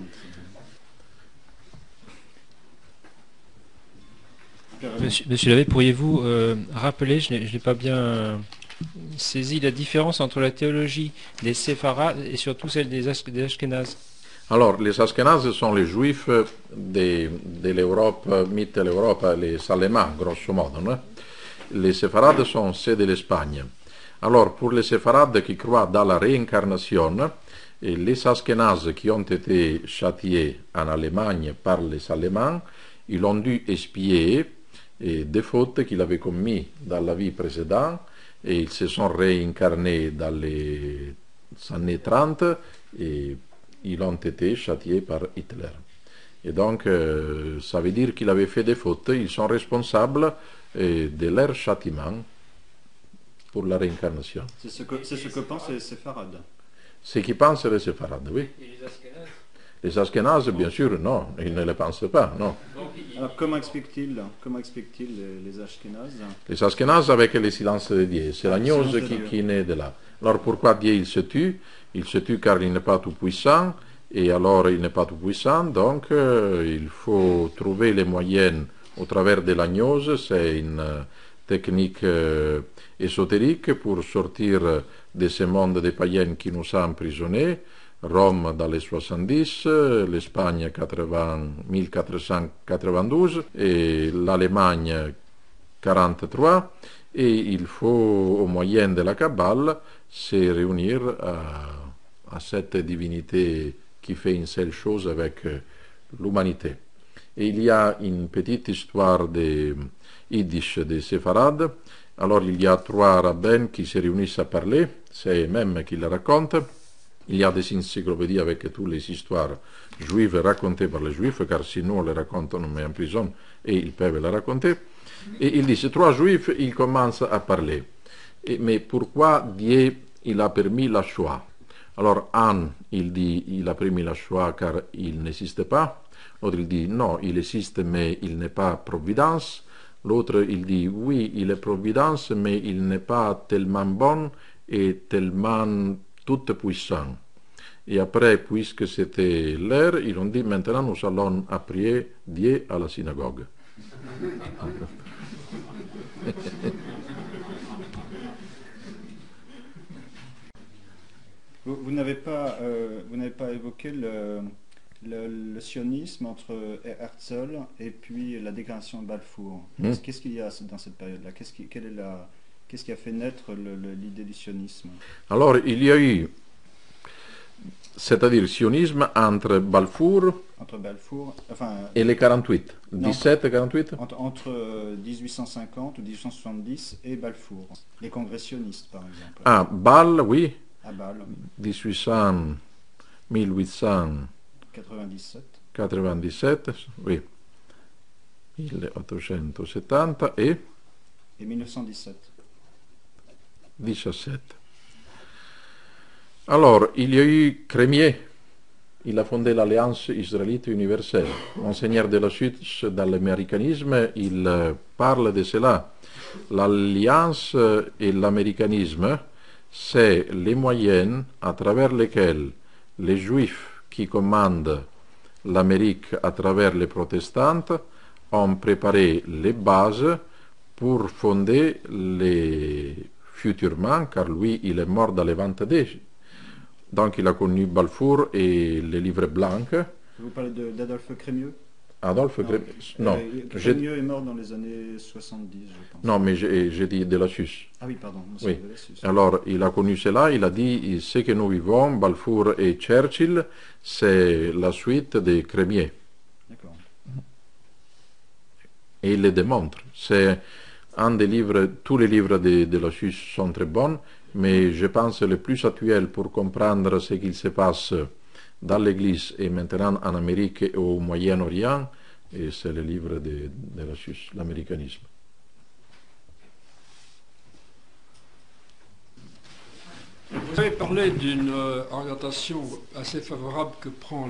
S2: Monsieur l'abbé, pourriez-vous rappeler, je n'ai pas bien saisi la différence entre la théologie des séfarades et surtout celle des Ashkénazes?
S1: Alors, les Ashkénazes sont les juifs de l'Europe, Mitteleurope, les Allemands, grosso modo. Non? Les séfarades sont ceux de l'Espagne. Alors, pour les séfarades qui croient dans la réincarnation, les Ashkénazes qui ont été châtiés en Allemagne par les Allemands, ils ont dû expier des fautes qu'ils avaient commises dans la vie précédente et ils se sont réincarnés dans les années 30 et ils ont été châtiés par Hitler. Et donc, ça veut dire qu'ils avaient fait des fautes, ils sont responsables de leur châtiment pour la réincarnation.
S3: C'est ce que pensent les séfarades.
S1: Ce qu'ils pensent les séfarades, oui.
S2: Et les Ashkénazes?
S1: Les Ashkénazes, bien sûr, non, ils ne le pensent pas, non.
S3: Alors, comment expliquent-ils les Ashkénazes?
S1: Les Ashkénazes avec le silence de Dieu, c'est la gnose qui naît de là. Alors pourquoi Dieu il se tue? Il se tue car il n'est pas tout puissant, et alors il n'est pas tout puissant, donc il faut trouver les moyens au travers de la gnose, c'est une technique ésotérique pour sortir de ce monde des païens qui nous a emprisonnés. Rome dans les 70, l'Espagne 1492 et l'Allemagne 43, et il faut, au moyen de la Kabbale, se réunir à cette divinité qui fait une seule chose avec l'humanité. Et il y a une petite histoire de Yiddish des séfarades. Alors il y a 3 rabbins qui se réunissent à parler, c'est eux-mêmes qui le racontent. Il y a des encyclopédies avec toutes les histoires juives racontées par les juifs, car sinon on les raconte, on les met en prison et ils peuvent les raconter. Et ils disent, 3 juifs, ils commencent à parler. Mais pourquoi Dieu il a permis la Shoah? Alors un, il dit, il a permis la Shoah car il n'existe pas. L'autre, il dit, non, il existe, mais il n'est pas providence. L'autre, il dit, oui, il est providence, mais il n'est pas tellement bon et tellement toute puissant. Et après, puisque c'était l'heure, ils ont dit, maintenant nous allons prier Dieu à la synagogue.
S3: Vous n'avez pas évoqué le sionisme entre Herzl et puis la déclaration de Balfour. Qu'est-ce qu'il y a dans cette période-là? Qu'est-ce qui a fait naître l'idée du sionisme?
S1: Alors, il y a eu, c'est-à-dire sionisme entre Balfour et les 48, 17 et 48?
S3: Entre 1850 ou 1870 et Balfour, les congrès sionistes par exemple.
S1: Ah, Bâle, oui.
S3: À Bâle.
S1: 1897, oui. 1870 et
S3: 1917.
S1: 17. Alors, il y a eu Crémier. Il a fondé l'Alliance israélite universelle. Monseigneur de la Suisse, dans l'américanisme, il parle de cela. L'Alliance et l'américanisme, c'est les moyens à travers lesquels les Juifs qui commandent l'Amérique à travers les protestants ont préparé les bases pour fonder les futurement, car lui, il est mort dans les 22. Donc il a connu Balfour et les livres blancs.
S3: Vous parlez d'Adolphe Crémieux?
S1: Adolphe Crémieux, non.
S3: Crémieux est mort dans les années 70, je pense.
S1: Non, mais j'ai dit de la Suisse.
S3: Ah oui, pardon.
S1: Oui. Alors, il a connu cela, il a dit, ce que nous vivons, Balfour et Churchill, c'est la suite de Crémieux.
S3: D'accord.
S1: Et il le démontre. C'est un des livres, tous les livres de la Suisse sont très bons, mais je pense le plus actuel pour comprendre ce qu'il se passe dans l'Église et maintenant en Amérique et au Moyen-Orient, et c'est le livre de la Suisse, l'américanisme.
S4: Vous avez parlé d'une orientation assez favorable que prend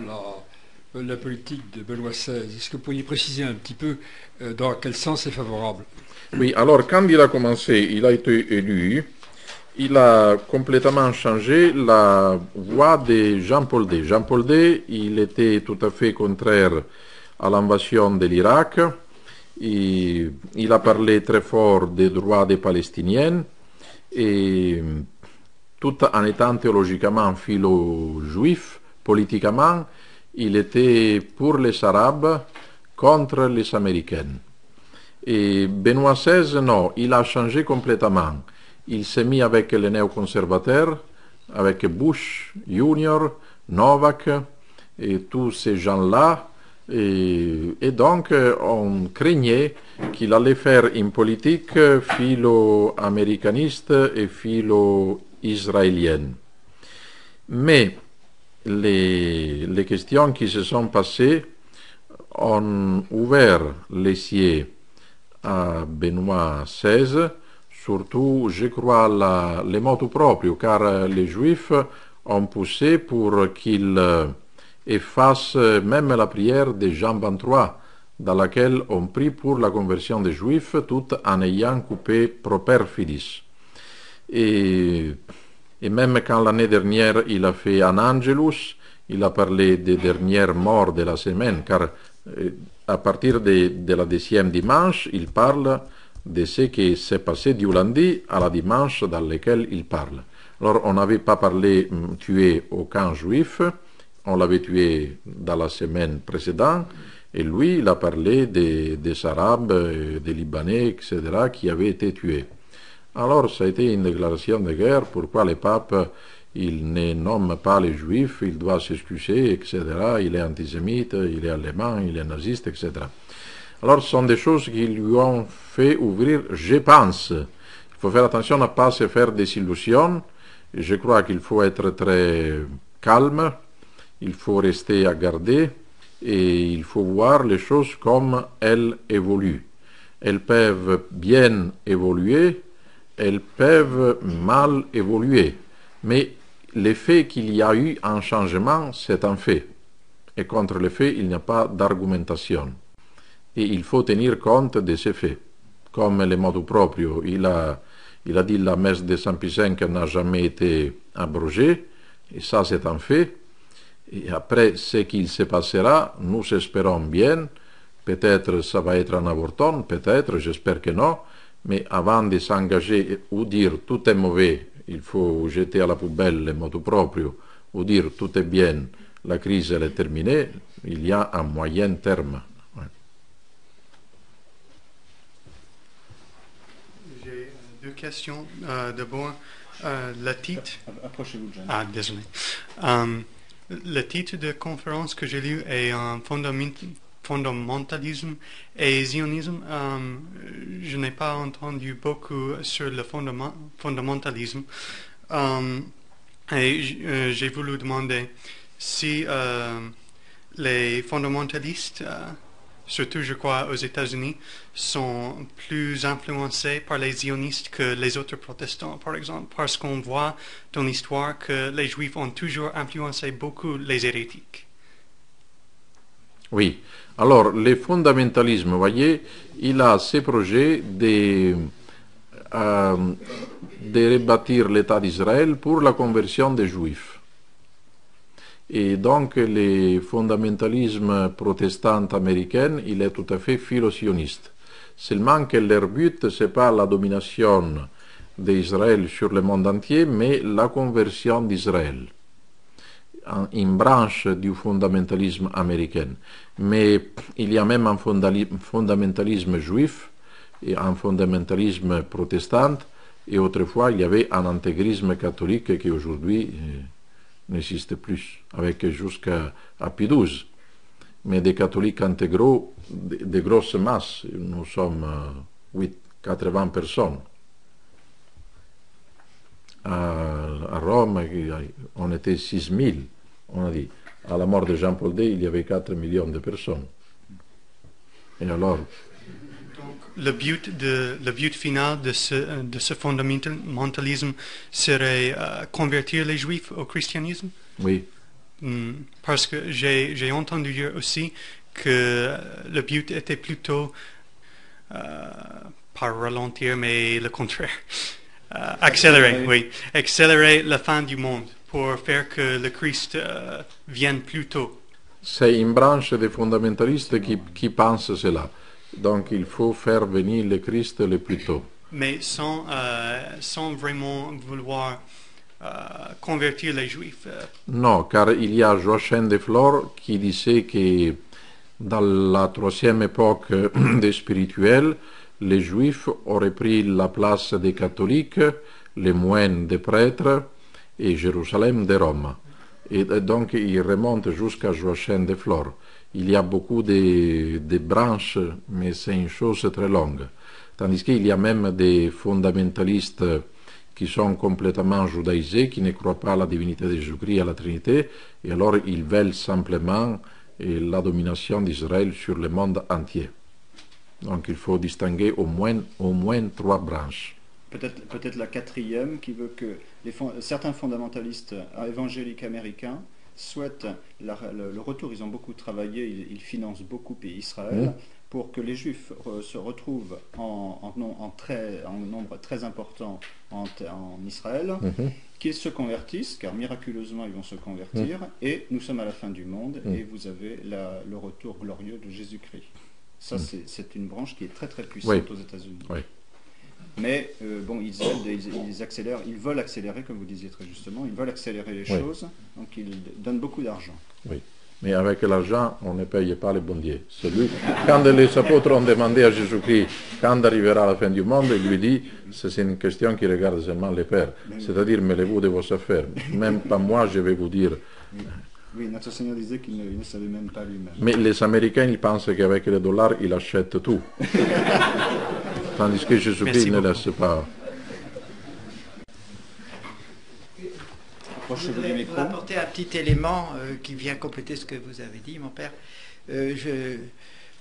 S4: la politique de Benoît XVI. Est-ce que vous pourriez préciser un petit peu dans quel sens c'est favorable?
S1: Oui, alors quand il a commencé, il a été élu, il a complètement changé la voie de Jean-Paul II. Jean-Paul II, il était tout à fait contraire à l'invasion de l'Irak. Il a parlé très fort des droits des Palestiniens et tout en étant théologiquement philo-juif, politiquement, il était pour les Arabes contre les Américains. Et Benoît XVI, non, il a changé complètement. Il s'est mis avec les néoconservateurs, avec Bush Junior, Novak et tous ces gens-là. Et donc, on craignait qu'il allait faire une politique philo-américaniste et philo-israélienne. Mais les questions qui se sont passées ont ouvert les yeux à Benoît XVI, surtout, je crois, le motu proprio, car les Juifs ont poussé pour qu'il efface même la prière de Jean 23, dans laquelle on prie pour la conversion des Juifs, tout en ayant coupé Proper Fidis. Et Et même quand l'année dernière il a fait un Angelus, il a parlé des dernières morts de la semaine, car à partir de la 10e dimanche, il parle de ce qui s'est passé du lundi à la dimanche dans lequel il parle. Alors on n'avait pas parlé tuer aucun juif, on l'avait tué dans la semaine précédente, et lui il a parlé des Arabes, des Libanais, etc., qui avaient été tués. Alors ça a été une déclaration de guerre, pourquoi le pape il ne nomme pas les juifs, il doit s'excuser, etc., il est antisémite, il est allemand, il est naziste, etc. Alors ce sont des choses qui lui ont fait ouvrir, je pense. Il faut faire attention à ne pas se faire des illusions. Je crois qu'il faut être très calme, il faut rester à garder et il faut voir les choses comme elles évoluent. Elles peuvent bien évoluer, elles peuvent mal évoluer. Mais le fait qu'il y a eu un changement, c'est un fait. Et contre le fait, il n'y a pas d'argumentation. Et il faut tenir compte de ces faits. Comme le motu proprio, il a dit la messe de Saint Pie V n'a jamais été abrogée, et ça c'est un fait. Et après, ce qu'il se passera, nous espérons bien, peut-être ça va être un avorton, peut-être, j'espère que non, mais avant de s'engager ou dire tout est mauvais, il faut jeter à la poubelle le motu proprio, ou dire tout est bien, la crise elle est terminée, il y a un moyen terme. Ouais.
S5: J'ai deux questions. D'abord, le titre.
S3: Approchez-vous, John.
S5: Ah, désolé. Le titre de conférence que j'ai lu est un fondamentalisme et zionisme. Je n'ai pas entendu beaucoup sur le fondamentalisme. Et j'ai voulu demander si les fondamentalistes, surtout je crois aux États-Unis, sont plus influencés par les zionistes que les autres protestants, par exemple, parce qu'on voit dans l'histoire que les juifs ont toujours influencé beaucoup les hérétiques.
S1: Oui. Alors, le fondamentalisme, vous voyez, il a ce projet de rebâtir l'État d'Israël pour la conversion des Juifs. Et donc, le fondamentalisme protestant américain, il est tout à fait philo-sioniste. Seulement que leur but, ce n'est pas la domination d'Israël sur le monde entier, mais la conversion d'Israël. Une branche du fondamentalisme américain. Mais il y a même un fondamentalisme juif et un fondamentalisme protestant, et autrefois il y avait un intégrisme catholique qui aujourd'hui n'existe plus, avec jusqu'à Pie XII. Mais des catholiques intégraux, de grosses masses, nous sommes 80 personnes. À Rome, on était 6000, on a dit. À la mort de Jean-Paul II, il y avait 4 millions de personnes. Et alors?
S5: Donc, le but final de ce fondamentalisme serait convertir les Juifs au christianisme?
S1: Oui.
S5: Parce que j'ai entendu dire aussi que le but était plutôt, pas ralentir, mais le contraire. Accélérer, oui. Accélérer la fin du monde pour faire que le Christ vienne plus tôt.
S1: C'est une branche des fondamentalistes qui pense cela. Donc il faut faire venir le Christ le plus tôt.
S5: Mais sans vraiment vouloir convertir les Juifs.
S1: Non, car il y a Joachim de Flore qui disait que dans la troisième époque des spirituels, les Juifs auraient pris la place des catholiques, les moines des prêtres et Jérusalem de Rome. Et donc il remonte jusqu'à Joachim de Flore. Il y a beaucoup de branches, mais c'est une chose très longue. Tandis qu'il y a même des fondamentalistes qui sont complètement judaïsés, qui ne croient pas à la divinité de Jésus-Christ, à la Trinité, et alors ils veulent simplement la domination d'Israël sur le monde entier. Donc il faut distinguer au moins 3 branches.
S3: Peut-être la quatrième qui veut que certains fondamentalistes évangéliques américains souhaitent le retour. Ils ont beaucoup travaillé, ils financent beaucoup Israël pour que les Juifs se retrouvent en nombre très important en Israël, qu'ils se convertissent, car miraculeusement ils vont se convertir, et nous sommes à la fin du monde, et vous avez le retour glorieux de Jésus-Christ. Ça, c'est une branche qui est très très puissante aux États-Unis. Oui. Mais bon, ils accélèrent, ils veulent accélérer, comme vous disiez très justement, ils veulent accélérer les choses, donc ils donnent beaucoup d'argent. Oui.
S1: Mais avec l'argent, on ne paye pas les bon Dieu. Quand les apôtres ont demandé à Jésus-Christ quand arrivera la fin du monde, il lui dit, c'est une question qui regarde seulement les pères. C'est-à-dire, mêlez-vous de vos affaires. Même pas moi, je vais vous dire.
S3: Oui, notre Seigneur disait qu'il ne savait même pas lui-même.
S1: Mais les Américains, ils pensent qu'avec les dollars, ils achètent tout. Tandis que Jésus-Christ ne laisse pas.
S6: Je voudrais vous apporter un petit élément qui vient compléter ce que vous avez dit, mon père.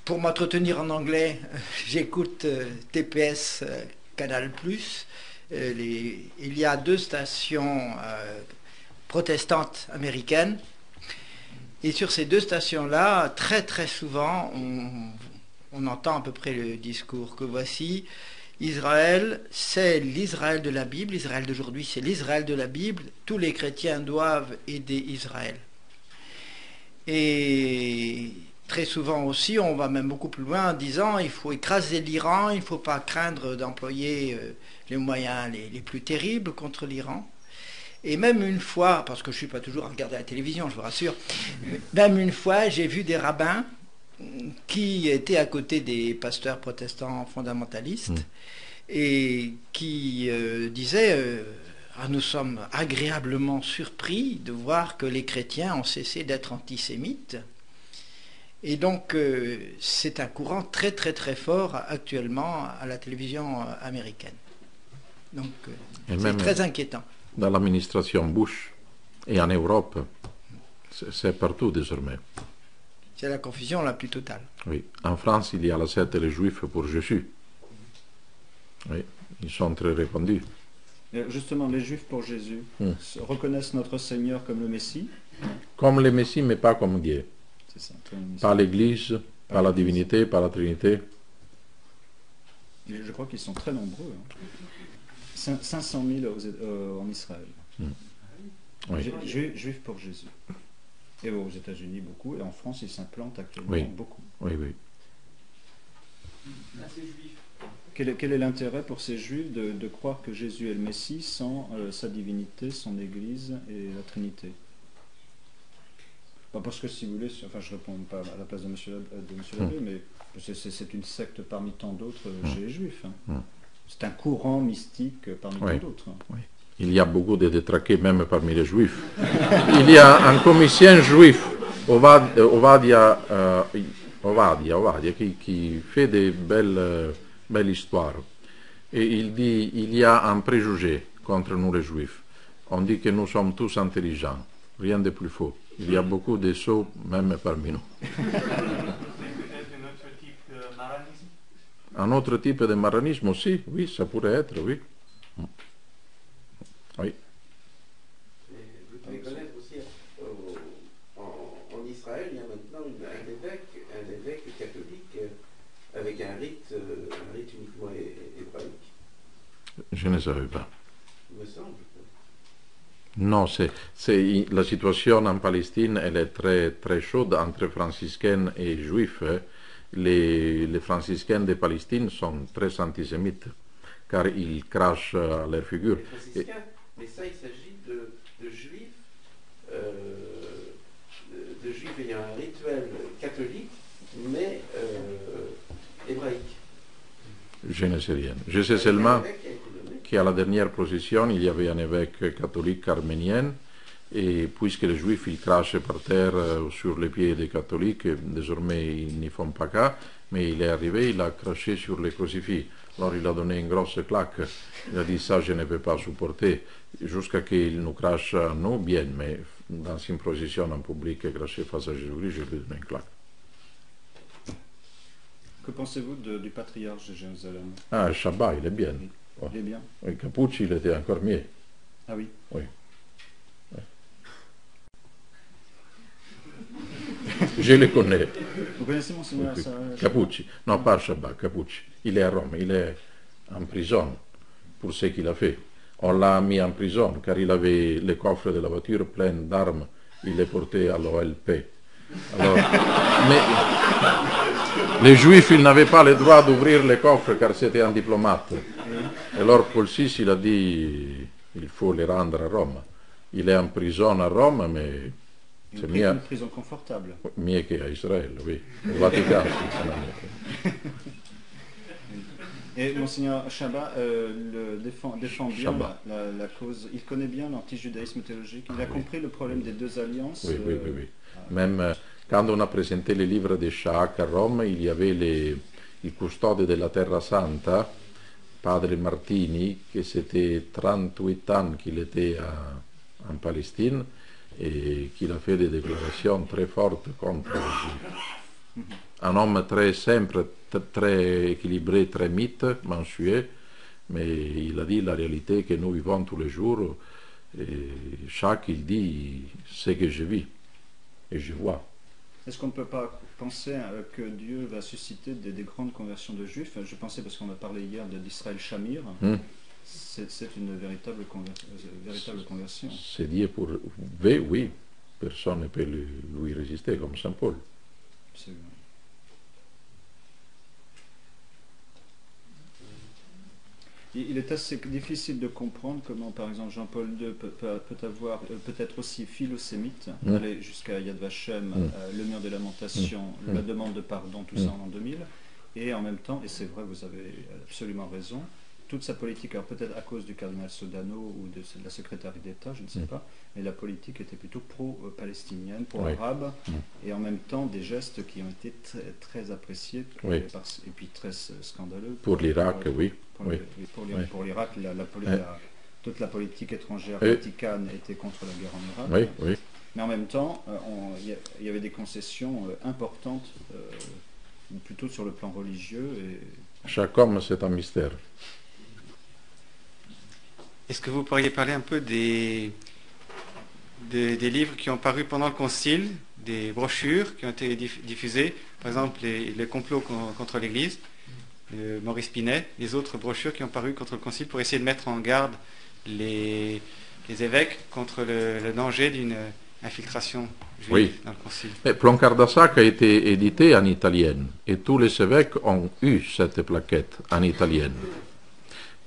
S6: Pour m'entretenir en anglais, j'écoute TPS Canal+. Il y a 2 stations protestantes américaines. Et sur ces 2 stations-là, très très souvent, on entend à peu près le discours que voici. Israël, c'est l'Israël de la Bible. L'Israël d'aujourd'hui, c'est l'Israël de la Bible. Tous les chrétiens doivent aider Israël. Et très souvent aussi, on va même beaucoup plus loin en disant il faut écraser l'Iran, il ne faut pas craindre d'employer les moyens les plus terribles contre l'Iran. Et même une fois, parce que je ne suis pas toujours à regarder la télévision, je vous rassure, même une fois, j'ai vu des rabbins qui étaient à côté des pasteurs protestants fondamentalistes et qui disaient nous sommes agréablement surpris de voir que les chrétiens ont cessé d'être antisémites. Et donc c'est un courant très très très fort actuellement à la télévision américaine. Donc c'est très inquiétant.
S1: Dans l'administration Bush et en Europe, c'est partout désormais.
S6: C'est la confusion la plus totale.
S1: Oui. En France, il y a la secte des Juifs pour Jésus. Oui, ils sont très répandus.
S3: Justement, les Juifs pour Jésus reconnaissent notre Seigneur comme le Messie.
S1: Comme le Messie, mais pas comme Dieu.
S3: C'est ça.
S1: Pas l'Église, pas la divinité, pas la Trinité.
S3: Je crois qu'ils sont très nombreux. 500 000 en Israël.
S1: Oui.
S3: Juifs pour Jésus. Et aux États-Unis, beaucoup. Et en France, ils s'implantent actuellement beaucoup.
S1: Oui, oui.
S3: Quel est l'intérêt pour ces Juifs de croire que Jésus est le Messie sans sa divinité, son Église et la Trinité? Parce que si vous voulez, enfin je ne réponds pas à la place de M. Labbé, mais c'est une secte parmi tant d'autres chez les Juifs. C'est un courant mystique parmi tant d'autres.
S1: Oui. Il y a beaucoup de détraqués même parmi les Juifs. Il y a un commissaire juif, Ovadia, qui fait de belles histoires. Et il dit il y a un préjugé contre nous les Juifs. On dit que nous sommes tous intelligents. Rien de plus faux. Il y a beaucoup de sots même parmi nous. Un autre type de maranisme aussi, oui, ça pourrait être, oui. Oui.
S7: Vous devez connaître aussi, en Israël, il y a maintenant un évêque catholique avec un rite uniquement hébraïque.
S1: Je ne savais pas.
S7: Il me semble.
S1: Non, la situation en Palestine, elle est très, très chaude entre franciscains et juifs. Les franciscains de Palestine sont très antisémites, car ils crachent à leur figure.
S7: Mais ça, il s'agit de juifs ayant un rituel catholique, mais hébraïque.
S1: Je ne sais rien. Je sais seulement qu'à la dernière procession, il y avait un évêque catholique arménien, et puisque les juifs ils crachent par terre sur les pieds des catholiques, désormais ils n'y font pas cas, mais il est arrivé, il a craché sur les crucifix. Alors il a donné une grosse claque. Il a dit ça je ne peux pas supporter, jusqu'à qu'il nous crache à nous, bien, mais dans une procession en public craché face à Jésus-Christ, je lui ai donné une claque.
S3: Que pensez-vous du patriarche de Jérusalem?
S1: Ah, Shabbat, il est bien.
S3: Il est bien.
S1: Oui, Capucci, il était encore mieux.
S3: Ah oui.
S1: Oui. Je le connais.
S3: Vous connaissez Monseigneur
S1: Oui.
S3: Chabas?
S1: Capucci. Non, pas Chabas, Capucci. Il est à Rome, il est en prison pour ce qu'il a fait. On l'a mis en prison car il avait le coffre de la voiture plein d'armes. Il les portait à l'OLP. Alors, mais les Juifs, ils n'avaient pas le droit d'ouvrir les coffres car c'était un diplomate. Et alors Paul VI, il a dit il faut les rendre à Rome. Il est en prison à Rome, mais c'est
S3: Une prison confortable.
S1: mieux qu'à Israël, oui. Au Vatican, c'est
S3: Et Monseigneur Chabas défend bien
S1: Chabas.
S3: la cause. Il connaît bien l'antijudaïsme théologique. Il a compris le problème des deux alliances.
S1: Oui, oui, oui, oui. Même quand on a présenté les livres de Chaac à Rome, il y avait il custode de la Terra Santa, Padre Martini, que c'était 38 ans qu'il était en Palestine et qu'il a fait des déclarations très fortes contre les Juifs. Un homme très simple, très équilibré, très mythe, mensué, mais il a dit la réalité que nous vivons tous les jours. Et chaque, il dit ce que je vis et je vois.
S3: Est-ce qu'on ne peut pas penser que Dieu va susciter des grandes conversions de juifs? Je pensais, parce qu'on a parlé hier d'Israël Shamir, c'est une véritable conversion.
S1: C'est Dieu pour oui, personne ne peut lui résister comme Saint Paul.
S3: Absolument. Il est assez difficile de comprendre comment, par exemple, Jean-Paul II peut être aussi philosémite, aller jusqu'à Yad Vashem, le mur des lamentations, la demande de pardon, tout ça en l'an 2000, et en même temps, et c'est vrai, vous avez absolument raison, toute sa politique, alors peut-être à cause du cardinal Sodano ou de la secrétaire d'État, je ne sais pas, mais la politique était plutôt pro-palestinienne, pro-arabe, et en même temps des gestes qui ont été très, très appréciés, et puis très scandaleux.
S1: Pour l'Irak, oui.
S3: Pour l'Irak, toute la politique étrangère vaticane était contre la guerre en Irak.
S1: Oui, oui.
S3: Mais en même temps, il y avait des concessions importantes, plutôt sur le plan religieux.
S1: Chaque homme, c'est un mystère.
S8: Est-ce que vous pourriez parler un peu des livres qui ont paru pendant le Concile, des brochures qui ont été diffusées, par exemple les complots contre l'Église, Maurice Pinet, les autres brochures qui ont paru contre le Concile pour essayer de mettre en garde les évêques contre le danger d'une infiltration juive dans le Concile.
S1: Plancard d'Assac a été édité en italien et tous les évêques ont eu cette plaquette en italien.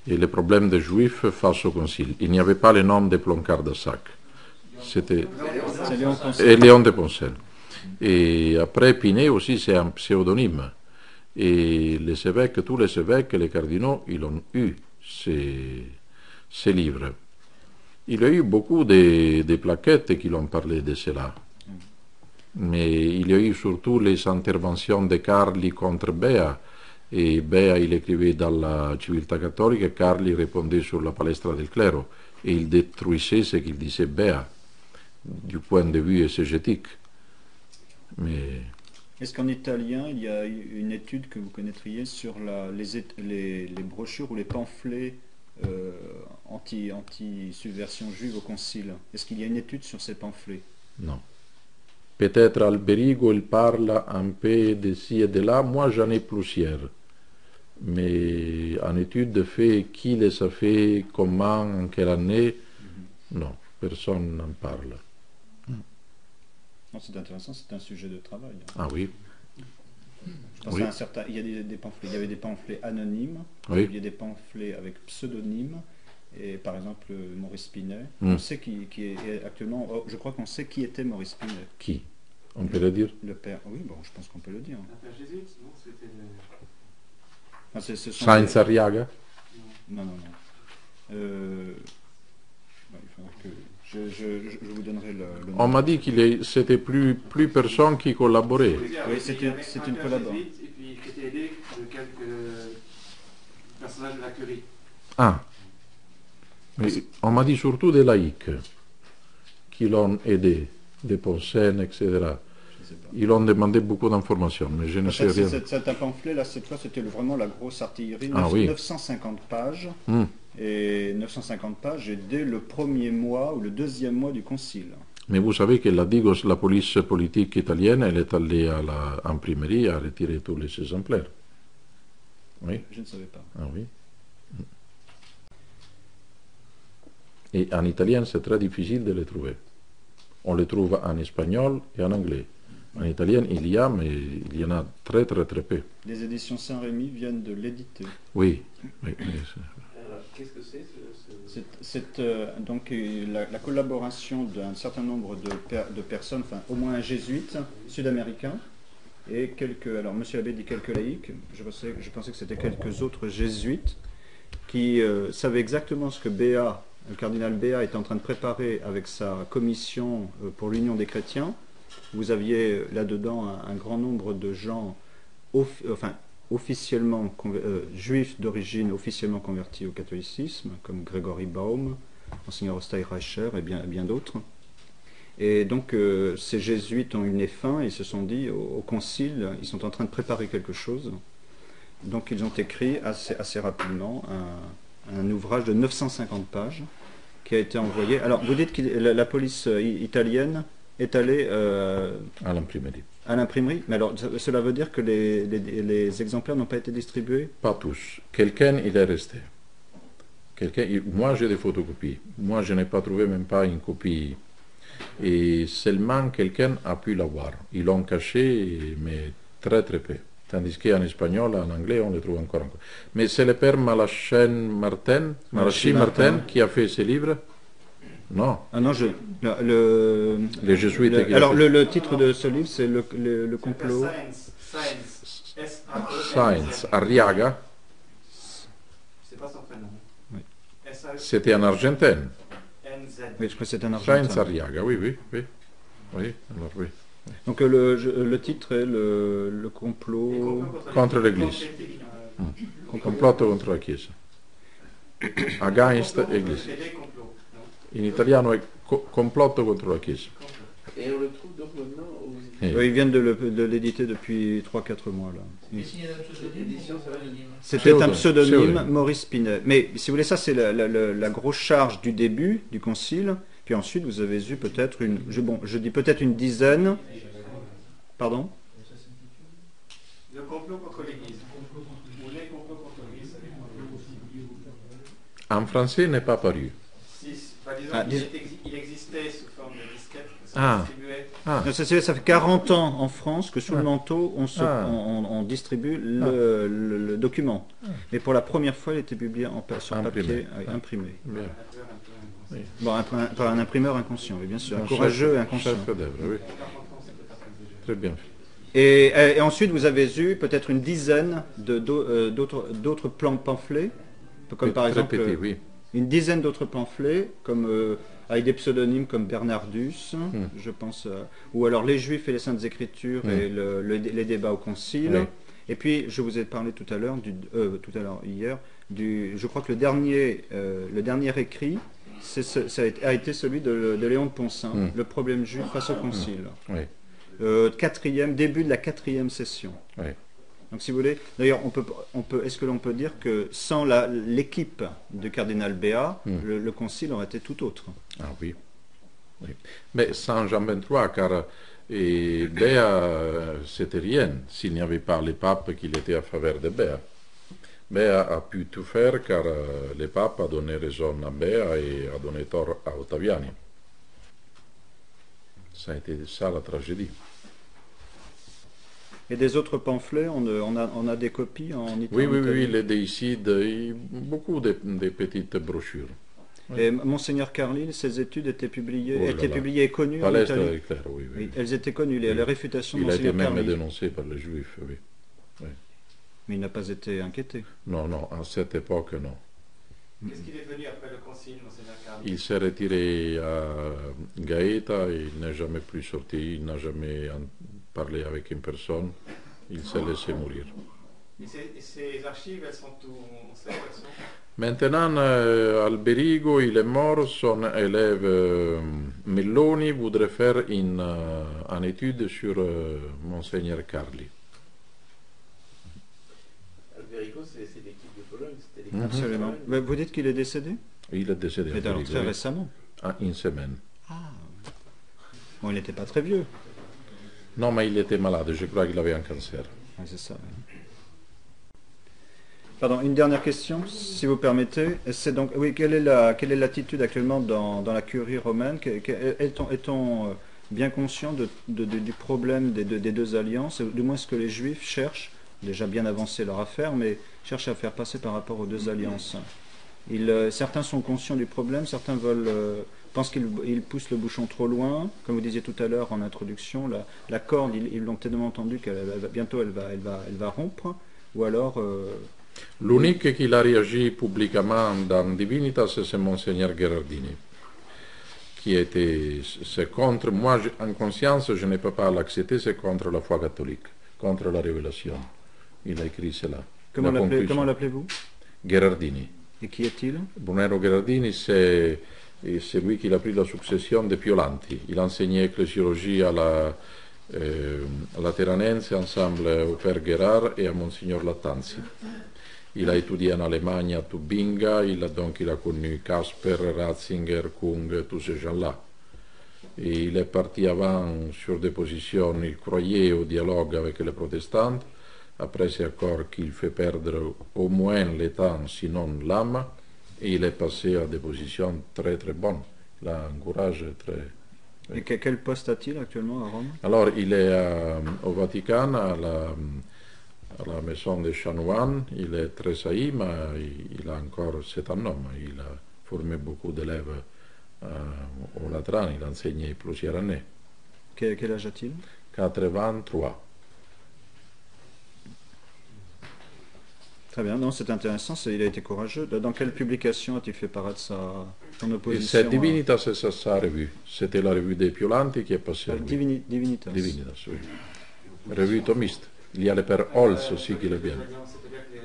S1: Et le problème des Juifs face au Concile. Il n'y avait pas le nom de Plancard d'Assac. C'était Léon de Poncel. Et après, Pinet aussi, c'est un pseudonyme. Et les évêques, tous les évêques et les cardinaux, ils ont eu ces livres. Il y a eu beaucoup de plaquettes qui l'ont parlé de cela. Mais il y a eu surtout les interventions de Carli contre Béat. Et Béat, il écrivait dans la Civiltà cattolica, et Carli répondait sur la palestra del clero. Et il détruisait ce qu'il disait Béat, du point de vue exégétique. Mais...
S3: Est-ce qu'en italien, il y a une étude que vous connaîtriez sur les brochures ou les pamphlets anti-subversion juive au Concile? Est-ce qu'il y a une étude sur ces pamphlets?
S1: Non. Peut-être Alberigo, il parle un peu de ci et de là. Moi, j'en ai plusieurs. Mais en étude de fait, qui les a fait, comment, en quelle année, non, personne n'en parle.
S3: C'est intéressant, c'est un sujet de travail.
S1: Ah oui.
S3: Je pense à il y a des pamphlets, il y avait des pamphlets anonymes, il y a des pamphlets avec pseudonyme, et par exemple Maurice Pinet. On sait qui est actuellement. Je crois qu'on sait qui était Maurice Pinet.
S1: Qui? On peut le dire?
S3: Le père. Oui, bon, je pense qu'on peut le dire.
S8: Un père jésuite, non? C'était
S1: Sainz Arriaga?
S3: Non. Il faudra que je vous donnerai le nom.
S1: On m'a dit qu'il c'était plus personne qui collaborait.
S3: Oui, c'est une collaboration.
S8: Et puis qui était aidé de quelques personnages de la curie.
S1: Ah. Mais on m'a dit surtout des laïcs qui l'ont aidé, des Poncènes, etc. Ils ont demandé beaucoup d'informations, mais je ne sais rien.
S3: C'est un pamphlet, là, cette fois, c'était vraiment la grosse artillerie. 950 pages. Et 950 pages, et dès le premier mois ou le deuxième mois du Concile.
S1: Mais vous savez que la Digos, la police politique italienne, elle est allée à l'imprimerie à retirer tous les exemplaires. Oui.
S3: Je ne savais pas.
S1: Ah oui. Et en italien, c'est très difficile de les trouver. On les trouve en espagnol et en anglais. En italien, il y a, mais il y en a très très très peu.
S3: Les éditions Saint-Rémy viennent de l'éditer.
S1: Oui. Oui.
S7: Alors, qu'est-ce que c'est
S3: C'est donc la collaboration d'un certain nombre de personnes, enfin au moins un jésuite sud-américain et quelques, alors monsieur l'abbé dit quelques laïcs, je pensais que c'était quelques autres jésuites qui savaient exactement ce que Béat, le cardinal Béat était en train de préparer avec sa commission pour l'union des chrétiens. Vous aviez là-dedans un grand nombre de gens, officiellement juifs d'origine officiellement convertis au catholicisme, comme Gregory Baum, Monseigneur Osterreicher et bien d'autres. Et donc ces jésuites ont eu le nez fin et se sont dit au concile, ils sont en train de préparer quelque chose. Donc ils ont écrit assez rapidement un ouvrage de 950 pages qui a été envoyé. Alors vous dites que la police italienne est allée
S1: À l'imprimerie.
S3: à l'imprimerie, mais alors cela veut dire que les exemplaires n'ont pas été distribués?
S1: Pas tous. Quelqu'un, il est resté. Moi, j'ai des photocopies. Moi, je n'ai pas trouvé même pas une copie. Et seulement quelqu'un a pu l'avoir. Ils l'ont caché, mais très très peu. Tandis qu'en espagnol, en anglais, on le trouve encore. Mais c'est le père Malachi Martin qui a fait ces livres. Non.
S3: Ah non,
S1: Les jésuites.
S3: alors le titre de ce livre, c'est le complot.
S1: Science, Arriaga.
S8: C'est pas son prénom.
S3: Oui.
S1: C'était en Argentine.
S3: Oui, je crois que c'est un argentin.
S1: Science Arriaga, oui. Oui, alors oui.
S3: Donc le titre est le complot
S1: Contre l'Église. Complot contre la Chiesa. Against Église. In italiano è complotto contro la Chiesa.
S7: Et on le trouve donc maintenant aux
S3: Ils viennent de l'éditer depuis 3-4 mois là.
S7: éditions Saint-Rémy.
S3: C'était un
S1: Pseudonyme.
S3: pseudonyme, Maurice Pinet. Mais si vous voulez, ça c'est la grosse charge du début du concile. Puis ensuite, vous avez eu peut-être je dis peut-être une dizaine. Pardon?
S8: Le complot contre l'Église. Ou les complots contre l'Église.
S1: En français, il n'est pas paru.
S8: Il existait sous forme de disquette.
S1: Ah.
S3: Non, ça fait 40 ans en France que sous le manteau, on distribue le document. Mais pour la première fois, il était publié sur papier, imprimé.
S1: Bien.
S3: Bon, par un imprimeur inconscient, oui, bien sûr. Un courageux et inconscient.
S1: Chef d'œuvre, oui. Très bien.
S3: Et ensuite, vous avez eu peut-être une dizaine d'autres pamphlets, comme par exemple
S1: Répété, oui.
S3: une dizaine d'autres pamphlets, comme avec des pseudonymes comme Bernardus, je pense, ou alors les Juifs et les Saintes Écritures et les débats au Concile.
S1: Oui.
S3: Et puis, je vous ai parlé tout à l'heure, hier, je crois que le dernier écrit, ça a été celui de Léon de Poncin, le problème juif face au Concile.
S1: Oui.
S3: Début de la 4e session.
S1: Oui.
S3: Donc, si vous voulez, d'ailleurs, est-ce que l'on peut dire que sans l'équipe du cardinal Béat, le concile aurait été tout autre?
S1: Ah oui. Oui. Mais sans Jean 23, car Béat, c'était rien s'il n'y avait pas les papes qui étaient à faveur de Béat. Béat a pu tout faire car le pape a donné raison à Béat et a donné tort à Ottaviani. Ça a été ça la tragédie.
S3: Et des autres pamphlets, on a des copies en Italie?
S1: Oui, les déicides, et beaucoup de petites brochures. Oui.
S3: Et Monseigneur Carlyle, ses études étaient publiées, et connues en
S1: Palestre
S3: Italie?
S1: clair, oui.
S3: Oui, elles étaient connues, les réfutations de
S1: Il a été
S3: Monseigneur
S1: même
S3: Carlyle.
S1: dénoncé par les Juifs, oui.
S3: Mais il n'a pas été inquiété.
S1: Non, à cette époque, non.
S8: Qu'est-ce qu'il est devenu après le concile, Monseigneur Carlyle?
S1: Il s'est retiré à Gaeta, il n'est jamais plus sorti, il n'a jamais parlé avec une personne, il s'est laissé mourir.
S8: Et ces archives, elles sont où? On sait où elles sont?
S1: Maintenant, Alberigo, il est mort, son élève Melloni voudrait faire une étude sur Monseigneur Carli.
S7: Alberigo, c'est l'équipe de Pologne, c'était l'équipe de
S3: Absolument.
S7: Pologne.
S3: Mais vous dites qu'il est décédé?
S1: Il est décédé
S3: Mais alors,
S1: Alberigo,
S3: très
S1: oui.
S3: récemment.
S1: Une semaine.
S3: Bon, il n'était pas très vieux.
S1: Non, mais il était malade, je crois qu'il avait un cancer.
S3: Oui, c'est ça. Pardon, une dernière question, si vous permettez. C'est donc, oui, quelle est l'attitude actuellement dans la curie romaine? Est-on bien conscient du problème des deux alliances, du moins ce que les Juifs cherchent, déjà bien avancé leur affaire, mais cherchent à faire passer par rapport aux deux alliances? Certains sont conscients du problème, certains pensent qu'ils poussent le bouchon trop loin. Comme vous disiez tout à l'heure en introduction, la corde, ils l'ont tellement tendue qu'elle bientôt elle va rompre, ou alors...
S1: L'unique qui a réagi publiquement dans Divinitas, c'est Monseigneur Gherardini, qui était, c'est contre, moi en conscience je ne peux pas l'accepter, c'est contre la foi catholique, contre la révélation. Il a écrit cela.
S3: Comment l'appelez-vous?
S1: Gherardini.
S3: Et qui est-il?
S1: Brunero Gherardini, c'est lui qui a pris la succession de Piolanti. Il a enseigné ecclésiologie à la Teranense, ensemble au Père Gérard et à Monsignor Lattanzi. Il a étudié en Allemagne à Tubinga, il a connu Casper, Ratzinger, Kung, tous ces gens-là. Et il est parti avant sur des positions, il croyait au dialogue avec les protestants. Après, c'est encore qu'il fait perdre au moins le temps, sinon l'âme, et il est passé à des positions très très bonnes. Il a un courage très...
S3: Et quel poste a-t-il actuellement à Rome?
S1: Alors, il est au Vatican, à la maison des chanoines. Il est très sailli, mais c'est un homme. Il a formé beaucoup d'élèves au Latran, il a enseigné plusieurs années.
S3: Quel âge a-t-il?
S1: 83.
S3: Très bien, non, c'est intéressant, il a été courageux. Dans quelle publication a-t-il fait paraître son opposition?
S1: C'est Divinitas, c'est sa revue. C'était la revue des Piolanti qui est passée.
S3: Divinitas.
S1: Divinitas, oui. Revue thomiste. Il y a le père Holz aussi qui le vient.
S8: C'est-à-dire que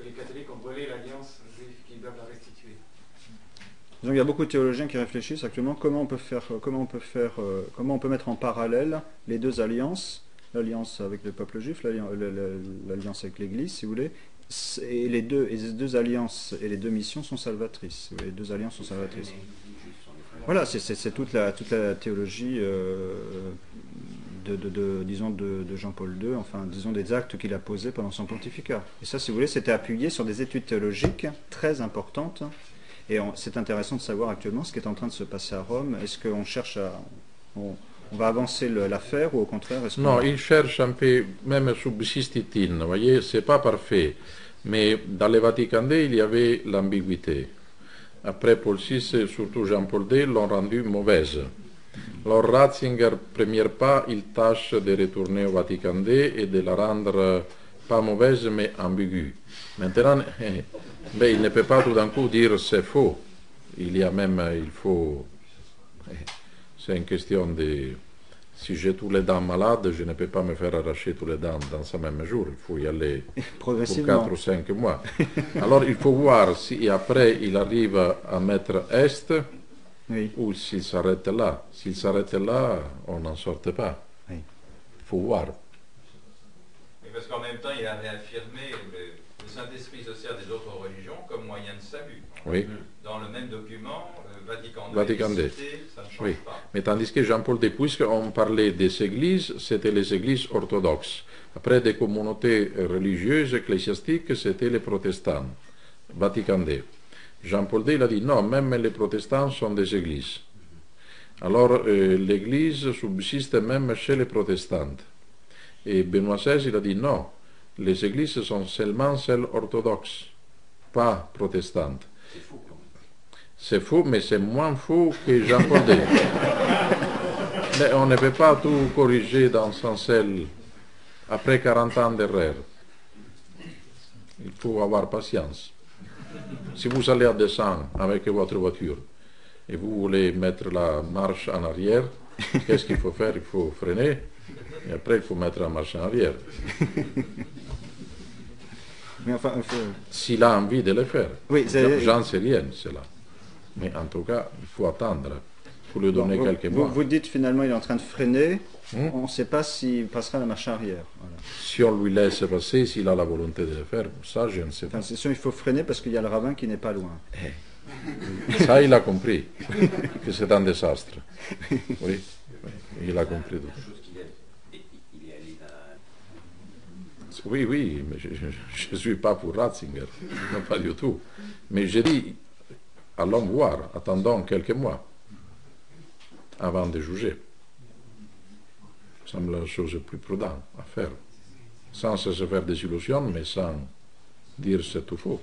S8: les catholiques ont brûlé l'alliance juive, qu'ils doivent la restituer.
S3: Donc il y a beaucoup de théologiens qui réfléchissent actuellement comment on peut mettre en parallèle les deux alliances, l'alliance avec le peuple juif, l'alliance avec l'Église, si vous voulez, et les deux alliances et les deux missions sont salvatrices. Les deux alliances sont salvatrices. Voilà, c'est toute la théologie de Jean-Paul II, enfin, disons des actes qu'il a posés pendant son pontificat. Et ça, si vous voulez, c'était appuyé sur des études théologiques très importantes. Et c'est intéressant de savoir actuellement ce qui est en train de se passer à Rome. Est-ce qu'on cherche on va avancer l'affaire ou au contraire
S1: Non, il cherche un peu, même subsiste-t-il, vous voyez, c'est pas parfait. Mais dans le Vatican II, il y avait l'ambiguïté. Après Paul VI et surtout Jean-Paul II l'ont rendue mauvaise. Alors Ratzinger, premier pas, il tâche de retourner au Vatican II et de la rendre pas mauvaise mais ambiguë. Maintenant, il ne peut pas tout d'un coup dire c'est faux. C'est une question de... Si j'ai tous les dents malades, je ne peux pas me faire arracher tous les dents dans ce même jour. Il faut y aller pour 4 ou 5 mois. Alors il faut voir si après il arrive à mettre Est, oui, ou s'il s'arrête là. S'il s'arrête là, on n'en sorte pas. Il faut voir.
S9: Mais parce qu'en même temps, il avait affirmé le Saint-Esprit social des autres religions comme moyen de salut.
S1: Oui.
S9: Dans le même document,
S1: Vatican II,
S9: ça ne change
S1: oui,
S9: pas.
S1: Mais tandis que Jean-Paul II, puisqu'on parlait des églises, c'était les églises orthodoxes. Après, des communautés religieuses, ecclésiastiques, c'était les protestants. Vatican II. Jean-Paul II, il a dit non, même les protestants sont des églises. Alors, l'église subsiste même chez les protestants. Et Benoît XVI, il a dit non, les églises sont seulement celles orthodoxes, pas protestantes. C'est faux, mais c'est moins faux que Jean-Paul II. Mais on ne peut pas tout corriger dans son sel après 40 ans d'erreur. Il faut avoir patience. Si vous allez à descendre avec votre voiture et vous voulez mettre la marche en arrière, qu'est-ce qu'il faut faire? Il faut freiner et après il faut mettre la marche en arrière.
S3: Mais enfin,
S1: s'il a envie de le faire.
S3: Oui,
S1: j'en sais rien, cela. Mais en tout cas, il faut attendre. Il faut lui donner quelques mois.
S3: Vous dites finalement il est en train de freiner. On ne sait pas s'il passera la marche arrière. Voilà.
S1: Si on lui laisse passer, s'il a la volonté de le faire, ça je ne sais pas.
S3: Enfin, c'est sûr, il faut freiner parce qu'il y a le ravin qui n'est pas loin.
S1: Ça, il a compris que c'est un désastre. Oui, il a compris tout. Oui, oui, mais je ne suis pas pour Ratzinger, non, pas du tout. Mais j'ai dit, allons voir, attendons quelques mois avant de juger. Ça me semble la chose plus prudente à faire, sans se faire des illusions, mais sans dire c'est tout faux.